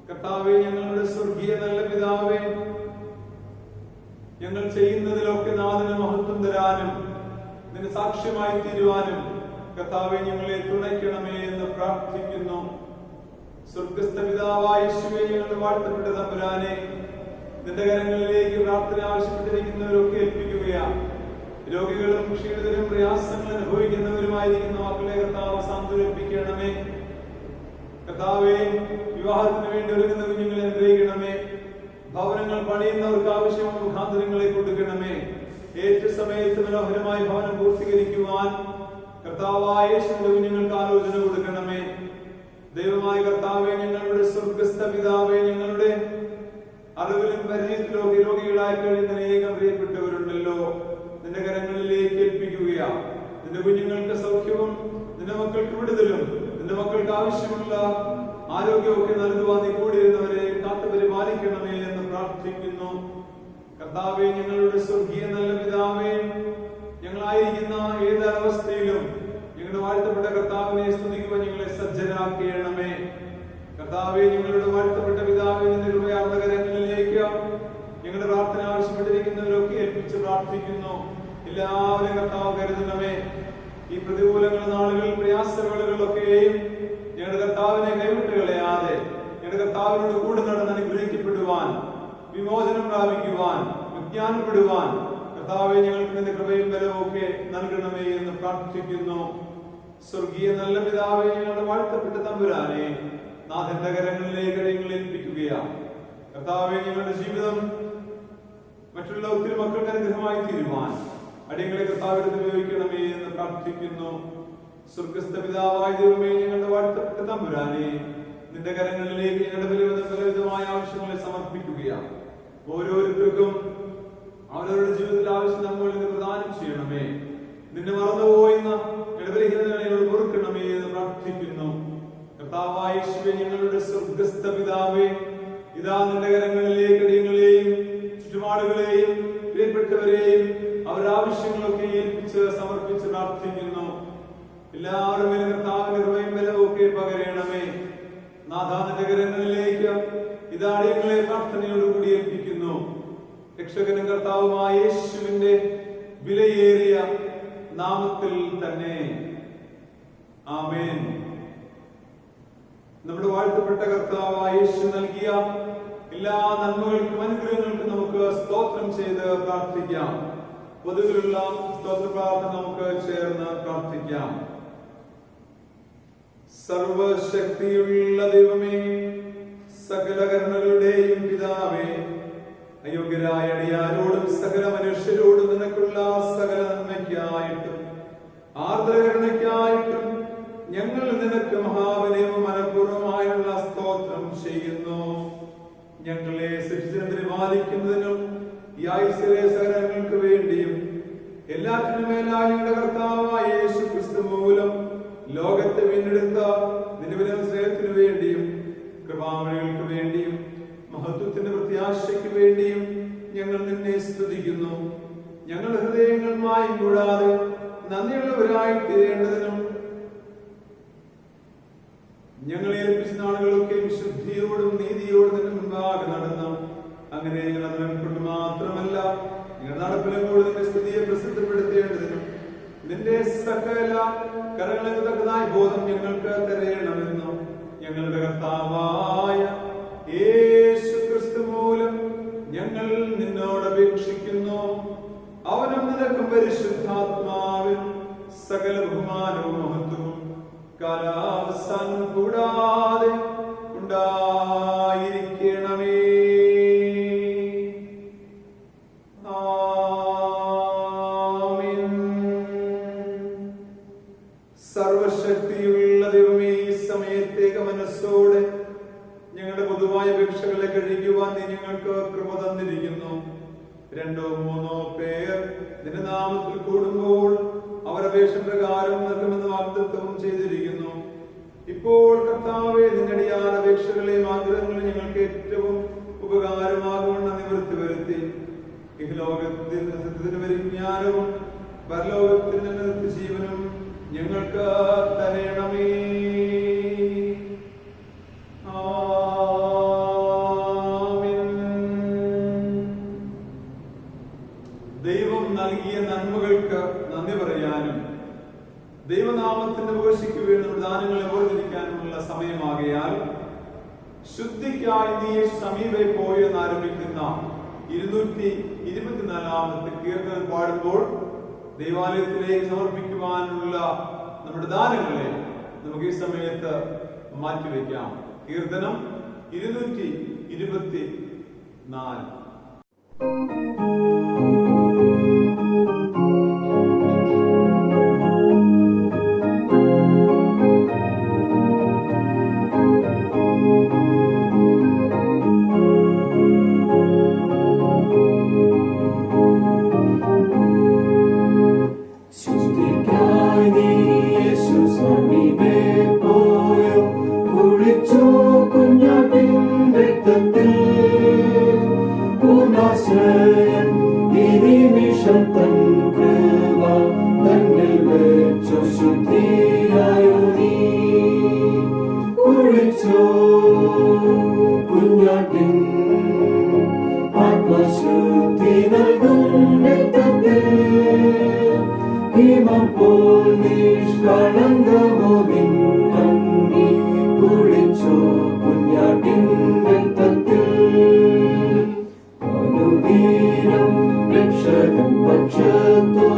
കർത്താവേ, ഞങ്ങളുടെ സ്വർഗീയ നല്ല പിതാവേ, ഞങ്ങൾ ചെയ്യുന്നതിലൊക്കെ നാഥന് മഹത്വം തരാനും നിന്റെ സാക്ഷ്യമായി തീരുവാനും കർത്താവേ ഞങ്ങളെ തുണയ്ക്കണമേ എന്ന് പ്രാർത്ഥിക്കുന്നു. സ്വർഗസ്ഥ പിതാവായ യേശുവേ, ഞങ്ങളുടെ വാഴ്ത്തപ്പെട്ട തമ്പുരാനെ, നിന്റെ കരങ്ങളിലേക്ക് പ്രാർത്ഥന ആവശ്യപ്പെട്ടിരിക്കുന്നവരൊക്കെ ഏൽപ്പിക്കുകയാണ്. രോഗികളും ക്ഷീണിതരും പ്രയാസങ്ങൾ അനുഭവിക്കുന്നവരുമായിരിക്കുന്ന മക്കളെ കർത്താവ് സാന്ത്വനിപ്പിക്കണമേ. കർത്താവേ, വിവാഹത്തിന് വേണ്ടി ഒരുങ്ങുന്ന കുഞ്ഞുങ്ങളെ അനുഗ്രഹിക്കണമേ. ഭവനങ്ങൾ പണിയുന്നവർക്ക് ആവശ്യമായ മുഖാന്തരങ്ങളെ കൊടുക്കണമേ. ഏറ്റ സമയത്ത് മനോഹരമായ ഭവനം പൂർത്തീകരിക്കുവാൻ കർത്താവായ യേശുവിന്റെ കുഞ്ഞുങ്ങൾക്ക് ആലോചന കൊടുക്കണമേ. ദൈവമായ കർത്താവേ, ഞങ്ങളുടെ സ്വർഗസ്ഥ പിതാവേ, ഞങ്ങളുടെ അറിവിലും പരിചയത്തിലോ രോഗികളായി കഴിയുന്ന അനേകം പ്രിയപ്പെട്ടവരുണ്ടല്ലോ, നിന്റെ കരങ്ങളിലേക്ക് ഏൽപ്പിക്കുകയാണ്. നിന്റെ കുഞ്ഞുങ്ങൾക്ക് സൗഖ്യവും നിന്റെ മക്കൾക്ക് വിടുതലും നിന്റെ മക്കൾക്ക് ആവശ്യമുള്ള ആരോഗ്യമൊക്കെ നൽകുവാൻ നീ കൂടിയിരുന്നവരെ കാത്തു പരിപാലിക്കണമേ എന്ന് പ്രാർത്ഥിക്കുന്നു. കർത്താവേ, ഞങ്ങളുടെ സ്വർഗീയ നല്ല പിതാവേ, ഞങ്ങളായിരിക്കുന്ന ഏതൊരവസ്ഥയിലും ഞങ്ങളുടെ വാഴ്ത്തപ്പെട്ട കർത്താവിനെ സ്തുതിക്കുവാൻ ഞങ്ങളെ സജ്ജരാക്കണമേ. കർത്താവേ, ഞങ്ങളുടെ വാഴ്ത്തപ്പെട്ട പിതാവേ, നിന്റെ കൃപയാർന്ന കരങ്ങളിലേക്ക് ഞങ്ങളുടെ പ്രാർത്ഥന ആവശ്യപ്പെട്ടിരിക്കുന്നവരൊക്കെ ഏൽപ്പിച്ച് പ്രാർത്ഥിക്കുന്നു. എല്ലാവരെയും കർത്താവ് കരുതണമേ. ഈ പ്രതികൂലങ്ങൾ, നാളുകൾ, പ്രയാസവേളകളൊക്കെയും ഞങ്ങളുടെ കർത്താവിനെ കൈവിട്ട് കളയാതെ ഞങ്ങളുടെ കർത്താവിനോട് കൂടെ നടന്ന് അനുഗ്രഹിക്കപ്പെടുവാൻ, വിമോചനം പ്രാപിക്കുവാൻ, വിജ്ഞാനപ്പെടുവാൻ കർത്താവെ ഞങ്ങൾക്ക് നിന്റെ കൃപയും ബലവും ഒക്കെ നൽകണമേ എന്ന് പ്രാർത്ഥിക്കുന്നു. സ്വർഗീയ നല്ല പിതാവേ, ഞങ്ങളുടെ വാഴ്ത്തപ്പെട്ട തമ്പുരാനെ, നാഥന്റെ കരങ്ങളിലേക്ക് ഞങ്ങൾ ഏൽപ്പിക്കുകയാണ്. കർത്താവെ, ഞങ്ങളുടെ ജീവിതം മറ്റുള്ള ഒത്തിരി മക്കൾക്ക് അനുഗ്രഹമായി തീരുവാൻ അടിയങ്ങളെ കർത്താവിനെ ഉപയോഗിക്കണമേ എന്ന് പ്രാർത്ഥിക്കുന്നു. സ്വർഗസ്ഥ പിതാവായ ദൈവമേ, ഞങ്ങളുടെ വാഴ്ത്തപ്പെട്ട തമ്പുരാനെ, നിന്റെ കരങ്ങളിലേക്ക് ഞങ്ങളുടെ പലവിധമായ ആവശ്യങ്ങളെ സമർപ്പിക്കുകയാണ്. ഓരോരുത്തർക്കും അവരവരുടെ ജീവിതത്തിൽ ആവശ്യം നമ്മൾ പ്രദാനം ചെയ്യണമേ. നിന്നെ മറന്നുപോയെന്ന ബലഹീനതകളെ പൊറുക്കണമേ എന്ന് പ്രാർത്ഥിക്കുന്നു. കർത്താവായ യേശുവേ, ഞങ്ങളുടെ സ്വർഗസ്ഥ പിതാവേ, ഇതാ നിന്റെ കരങ്ങളിലേക്ക് അടിയങ്ങളെയും ചുറ്റുപാടുകളെയും പ്രിയപ്പെട്ടവരെയും അവരുടെ ആവശ്യങ്ങളൊക്കെ ഏൽപ്പിച്ച് സമർപ്പിച്ച് പ്രാർത്ഥിക്കുന്നു. എല്ലാവരും കർത്താവിന്റെ കൃപയും ബലവും ഒക്കെ പകരണമേ. നാഥാ, നിന്റെ കരങ്ങളിലേക്ക് ഇതാ അടിയങ്ങളെ പ്രാർത്ഥനയോടുകൂടി ഏൽപ്പിക്കുന്നു. രക്ഷകനും കർത്താവുമായ യേശുവിന്റെ വിലയേറിയ നാമത്തിൽ തന്നെ ആമേൻ. നമ്മുടെ വാഴ്ത്തപ്പെട്ട കർത്താവായ യേശു നൽകിയ എല്ലാ നന്മകൾക്കും അനുഗ്രഹങ്ങൾക്കും നമുക്ക് സ്തോത്രം ചെയ്ത് പ്രാർത്ഥിക്കാം. പൊതുവിലുള്ള സ്തോത്ര പ്രാർത്ഥന നമുക്ക് ചേർന്ന് പ്രാർത്ഥിക്കാം. സർവശക്തിയുള്ള ദൈവമേ, സകല കരുണകളുടെയും പിതാവേ, അയോഗ്യരായ അടിയാരോടും സകല മനുഷ്യരോടും നിനക്കുള്ള സകല നന്മയ്ക്കായിട്ടും ആർദ്രകരുണയ്ക്കായിട്ടും ഞങ്ങൾ നിനക്ക് മഹാബലവും മനഃപൂർവ്വമായുള്ള സ്തോത്രം ചെയ്യുന്നു. ഞങ്ങളെ സൃഷ്ടിച്ചതിനെ പരിപാലിക്കുന്നതിനും ഈ ആയുസ്സിലെ സകലങ്ങൾക്ക് വേണ്ടിയും എല്ലാറ്റിനും മേലായി ഞങ്ങളുടെ കർത്താവായ യേശു ക്രിസ്തു മൂലം ലോകത്തെ വീണ്ടെടുത്ത നിന്റെ സ്നേഹത്തിനു വേണ്ടിയും കൃപാവഴികൾക്ക് വേണ്ടിയും മഹത്വത്തിന്റെ പ്രത്യാശയ്ക്ക് വേണ്ടിയും ഞങ്ങൾ നിന്നെ സ്തുതിക്കുന്നു. ഞങ്ങളുടെ ഹൃദയങ്ങൾ മായും കൂടാതെ നന്ദിയുള്ളവരായി തീരേണ്ടതിനും ഞങ്ങളെ ഏൽപ്പിച്ച നാളുകളൊക്കെ വിശുദ്ധിയോടും നീതിയോടും നിന്റെ മുൻപാകെ നടന്നു. അങ്ങനെ ഞങ്ങൾ അതിനെക്കൊണ്ട് മാത്രമല്ല ഞങ്ങളുടെ നടപ്പിലും കൂടെ നിന്റെ സ്തുതിയെ പ്രസിദ്ധപ്പെടുത്തേണ്ടതിനും നിന്റെ സകല കരങ്ങളിൽ തക്കതായ ബോധം ഞങ്ങൾക്ക് തരയണമെന്നും ഞങ്ങളുടെ കർത്താവായ യേശു ക്രിസ്തു മൂലം ഞങ്ങൾ നിന്നോട് അപേക്ഷിക്കുന്നു. അവനും നിനക്കും പരിശുദ്ധാത്മാവിൻ സകല ബഹുമാനവും മഹത്വവും കാലാവസാനം കൂടാതെ ഉണ്ടായിരിക്കണമേ. സർവശക്തിയുള്ള ദൈവമേ, ഈ സമയത്തേക മനസ്സോടെ ഞങ്ങളുടെ പൊതുവായ അപേക്ഷകളെ കഴിക്കുവാൻ നീ ഞങ്ങൾക്ക് കൃപ തന്നിരിക്കുന്നു. 2-3 പേർ നിന്റെ നാമത്തിൽ കൂടുമ്പോൾ അവർ അപേക്ഷ പ്രകാരം നൽകുമെന്ന് വാഗ്ദത്തവും ചെയ്തിരിക്കുന്നു. ഇപ്പോൾ കർത്താവേ, നിന്റെ അടിയാർ അപേക്ഷകളെയും ആഗ്രഹങ്ങളെ ഞങ്ങൾക്ക് ഏറ്റവും ഉപകാരമാകുമെന്ന് നിവൃത്തി വരുത്തി ഇഹലോകത്തിൽ സത്യത്തിന് പരിജ്ഞാനവും പരലോകത്തിൽ നിന്ന് ജീവനും ഞങ്ങൾക്ക് തരണമേ. ദൈവം നൽകിയ നന്മകൾക്ക് നന്ദി പറയാനും ദൈവനാമത്തിന്റെ ഉപേക്ഷിക്ക് വേണ്ടി നമ്മുടെ ദാനങ്ങളെ വേർതിരിക്കാനുമുള്ള സമയമാകയാൽ ശുദ്ധിക്കായി നീ സമീപേ പോയെന്ന് ആരംഭിക്കുന്ന 224 കീർത്തനം പാടുമ്പോൾ ദൈവാലയത്തിലേക്ക് സമർപ്പിക്കുവാനുള്ള നമ്മുടെ ദാനങ്ങളെ നമുക്ക് ഈ സമയത്ത് മാറ്റിവെക്കാം. കീർത്തനം 224. രക്ഷകൻ പക്ഷത്തോ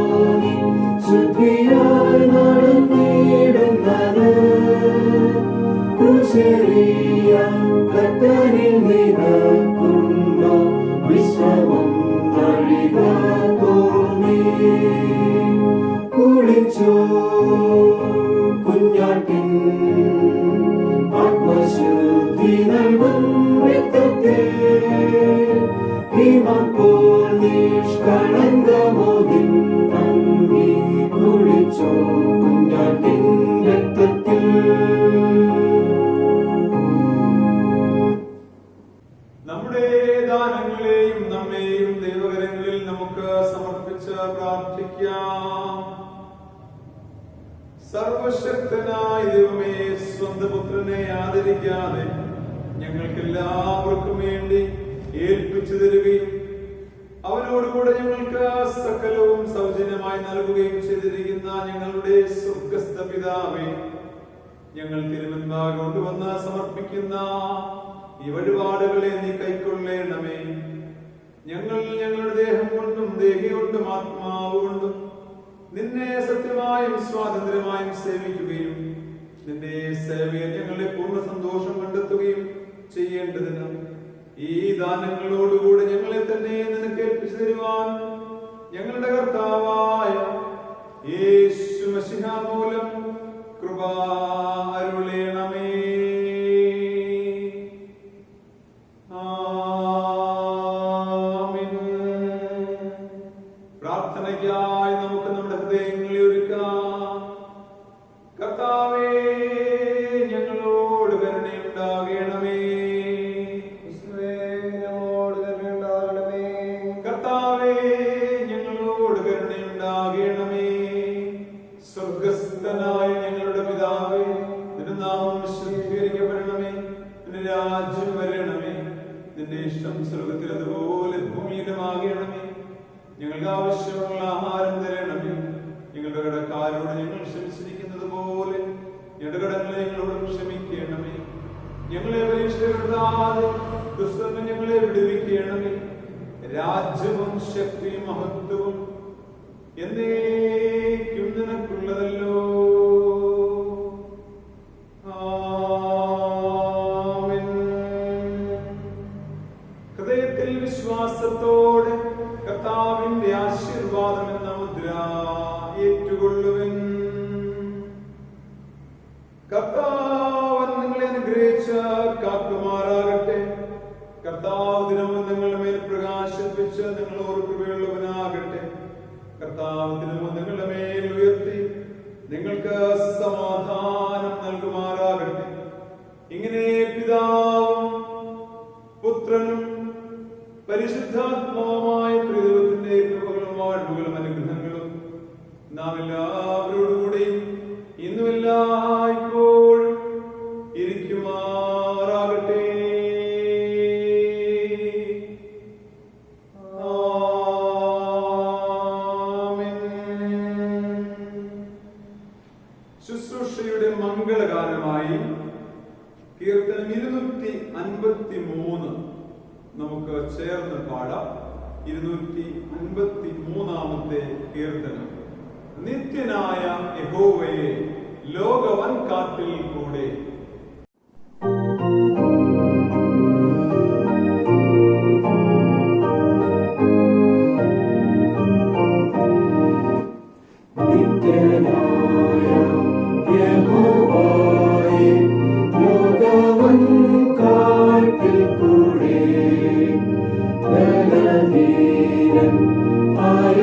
ആമോദിൻ തങ്ങി കുളിച്ചോ കുഞ്ഞാട്ടിൻ രക്തത്തിൽ. നമ്മുടെ ദാനങ്ങളെയും നമ്മെയും ദൈവകരങ്ങളിൽ നമുക്ക് സമർപ്പിച്ച് പ്രാർത്ഥിക്കാം. സർവശക്തനായ ദൈവമേ, സ്വന്തം പുത്രനെ ആദരിക്കാതെ ഞങ്ങൾക്കെല്ലാവർക്കും വേണ്ടി ഏൽപ്പിച്ചു തരികയും അവനോടുകൂടെ ഞങ്ങൾക്ക് സകലവും സൗജന്യമായി നൽകുകയും ചെയ്തിരിക്കുന്ന ഞങ്ങളുടെ സ്വർഗ്ഗസ്ഥ പിതാവേ, ഞങ്ങൾ തിരുമുൻപാകെ കൊണ്ടുവന്ന് സമർപ്പിക്കുന്ന ഈ വഴിപാടുകളെ നീ കൈക്കൊള്ളേണമേ. ഞങ്ങൾ ഞങ്ങളുടെ ദേഹം കൊണ്ടും ദേഹി കൊണ്ടും ആത്മാവ് കൊണ്ടും നിന്നെ സത്യമായും സ്വാതന്ത്ര്യമായും സേവിക്കുകയും നിന്റെ സേവയിൽ ഞങ്ങളുടെ പൂർണ്ണ സന്തോഷം കണ്ടെത്തുകയും ചെയ്യേണ്ടതിന് ഈ ദാനങ്ങളോടുകൂടെ ഞങ്ങളെ തന്നെ നിനക്ക് ഏൽപ്പിച്ചു തരുവാൻ ഞങ്ങളുടെ കർത്താവായ യേശു മശിഹ മൂലം കൃപ അരുളേണമേ. ആമേൻ. പ്രാർത്ഥനയ്ക്കായി നമുക്ക് നമ്മുടെ ഹൃദയങ്ങളെ ഒരുക്കാം. കർത്താവേ, ഞങ്ങളോട് കരുണയുണ്ടാകണമേ. കർത്താവേ, ഞങ്ങളോട് കരുണയുണ്ടാകണമേ. സ്വർഗസ്ഥനായ ഞങ്ങളുടെ പിതാവേ, നിന്റെ നാമം വിശുദ്ധീകരിക്കപ്പെടണമേ. നിന്റെ രാജ്യം വരണമേ. നിന്റെ ഇഷ്ടം സ്വർഗത്തിൽ അതുപോലെ ഭൂമിയിലുമാകണമേ. ഞങ്ങൾക്ക് ആവശ്യമുള്ള ആഹാരം തരണമേ. ഞങ്ങളുടെ കടക്കാരോട് ഞങ്ങൾ ക്ഷമിച്ചിരിക്കുന്നത് പോലെ ഞങ്ങളുടെ കടങ്ങളെ ഞങ്ങളോട് ക്ഷമിക്കണമേ. ഞങ്ങളെ പരീക്ഷപ്പെടുത്താതെ ദുഷ്ടന് ഞങ്ങളെ വിടുവിക്കണമേ. രാജ്യവും ശക്തിയും മഹത്വവും എന്നേക്കും നിനക്കുള്ളതല്ലോ. ആമേൻ. ഹൃദയത്തിൽ വിശ്വാസത്തോടെ കർത്താവിന്റെ ആശീർവാദം എന്ന മുദ്ര ഏറ്റുകൊള്ളുവൻ. കർത്താവൻ നിങ്ങളെ അനുഗ്രഹിച്ച് കാക്കുമാറാകട്ടെ. കർത്താവ് ദിനവും നിങ്ങളുടെ മേൽ പ്രകാശിപ്പിച്ച് നിങ്ങൾ ഓർക്കുകയുള്ളവനാകട്ടെ. കർത്താവ് ദിനവും നിങ്ങളുടെ മേൽ ഉയർത്തി നിങ്ങൾക്ക് സമാധാനം നൽകുമാറാകട്ടെ. ഇങ്ങനെ പിതാവും പുത്രനും പരിശുദ്ധാത്മാവുമായ ദൈവത്തിന്റെ കൃപകളും വാഴ്വുകളും അനുഗ്രഹങ്ങളും നാം എല്ലാവരോടുകൂടെയും ഇന്നും എല്ലായ്പ്പോഴും ഇരിക്കുമാറാകട്ടെ. ആമേൻ. ശുശ്രൂഷയുടെ മംഗളഗാനമായി കീർത്തനം 253 നമുക്ക് ചേർന്ന് പാടാം. 253 കീർത്തനം. നിത്യനായ യഹോവയെ ലോകവൻ കാട്ടിൽ കൂടെ. നിത്യനായ യഹോവയെ ലോകവൻ കാട്ടിൽ കൂടെ ബലഹീനൻ ആയ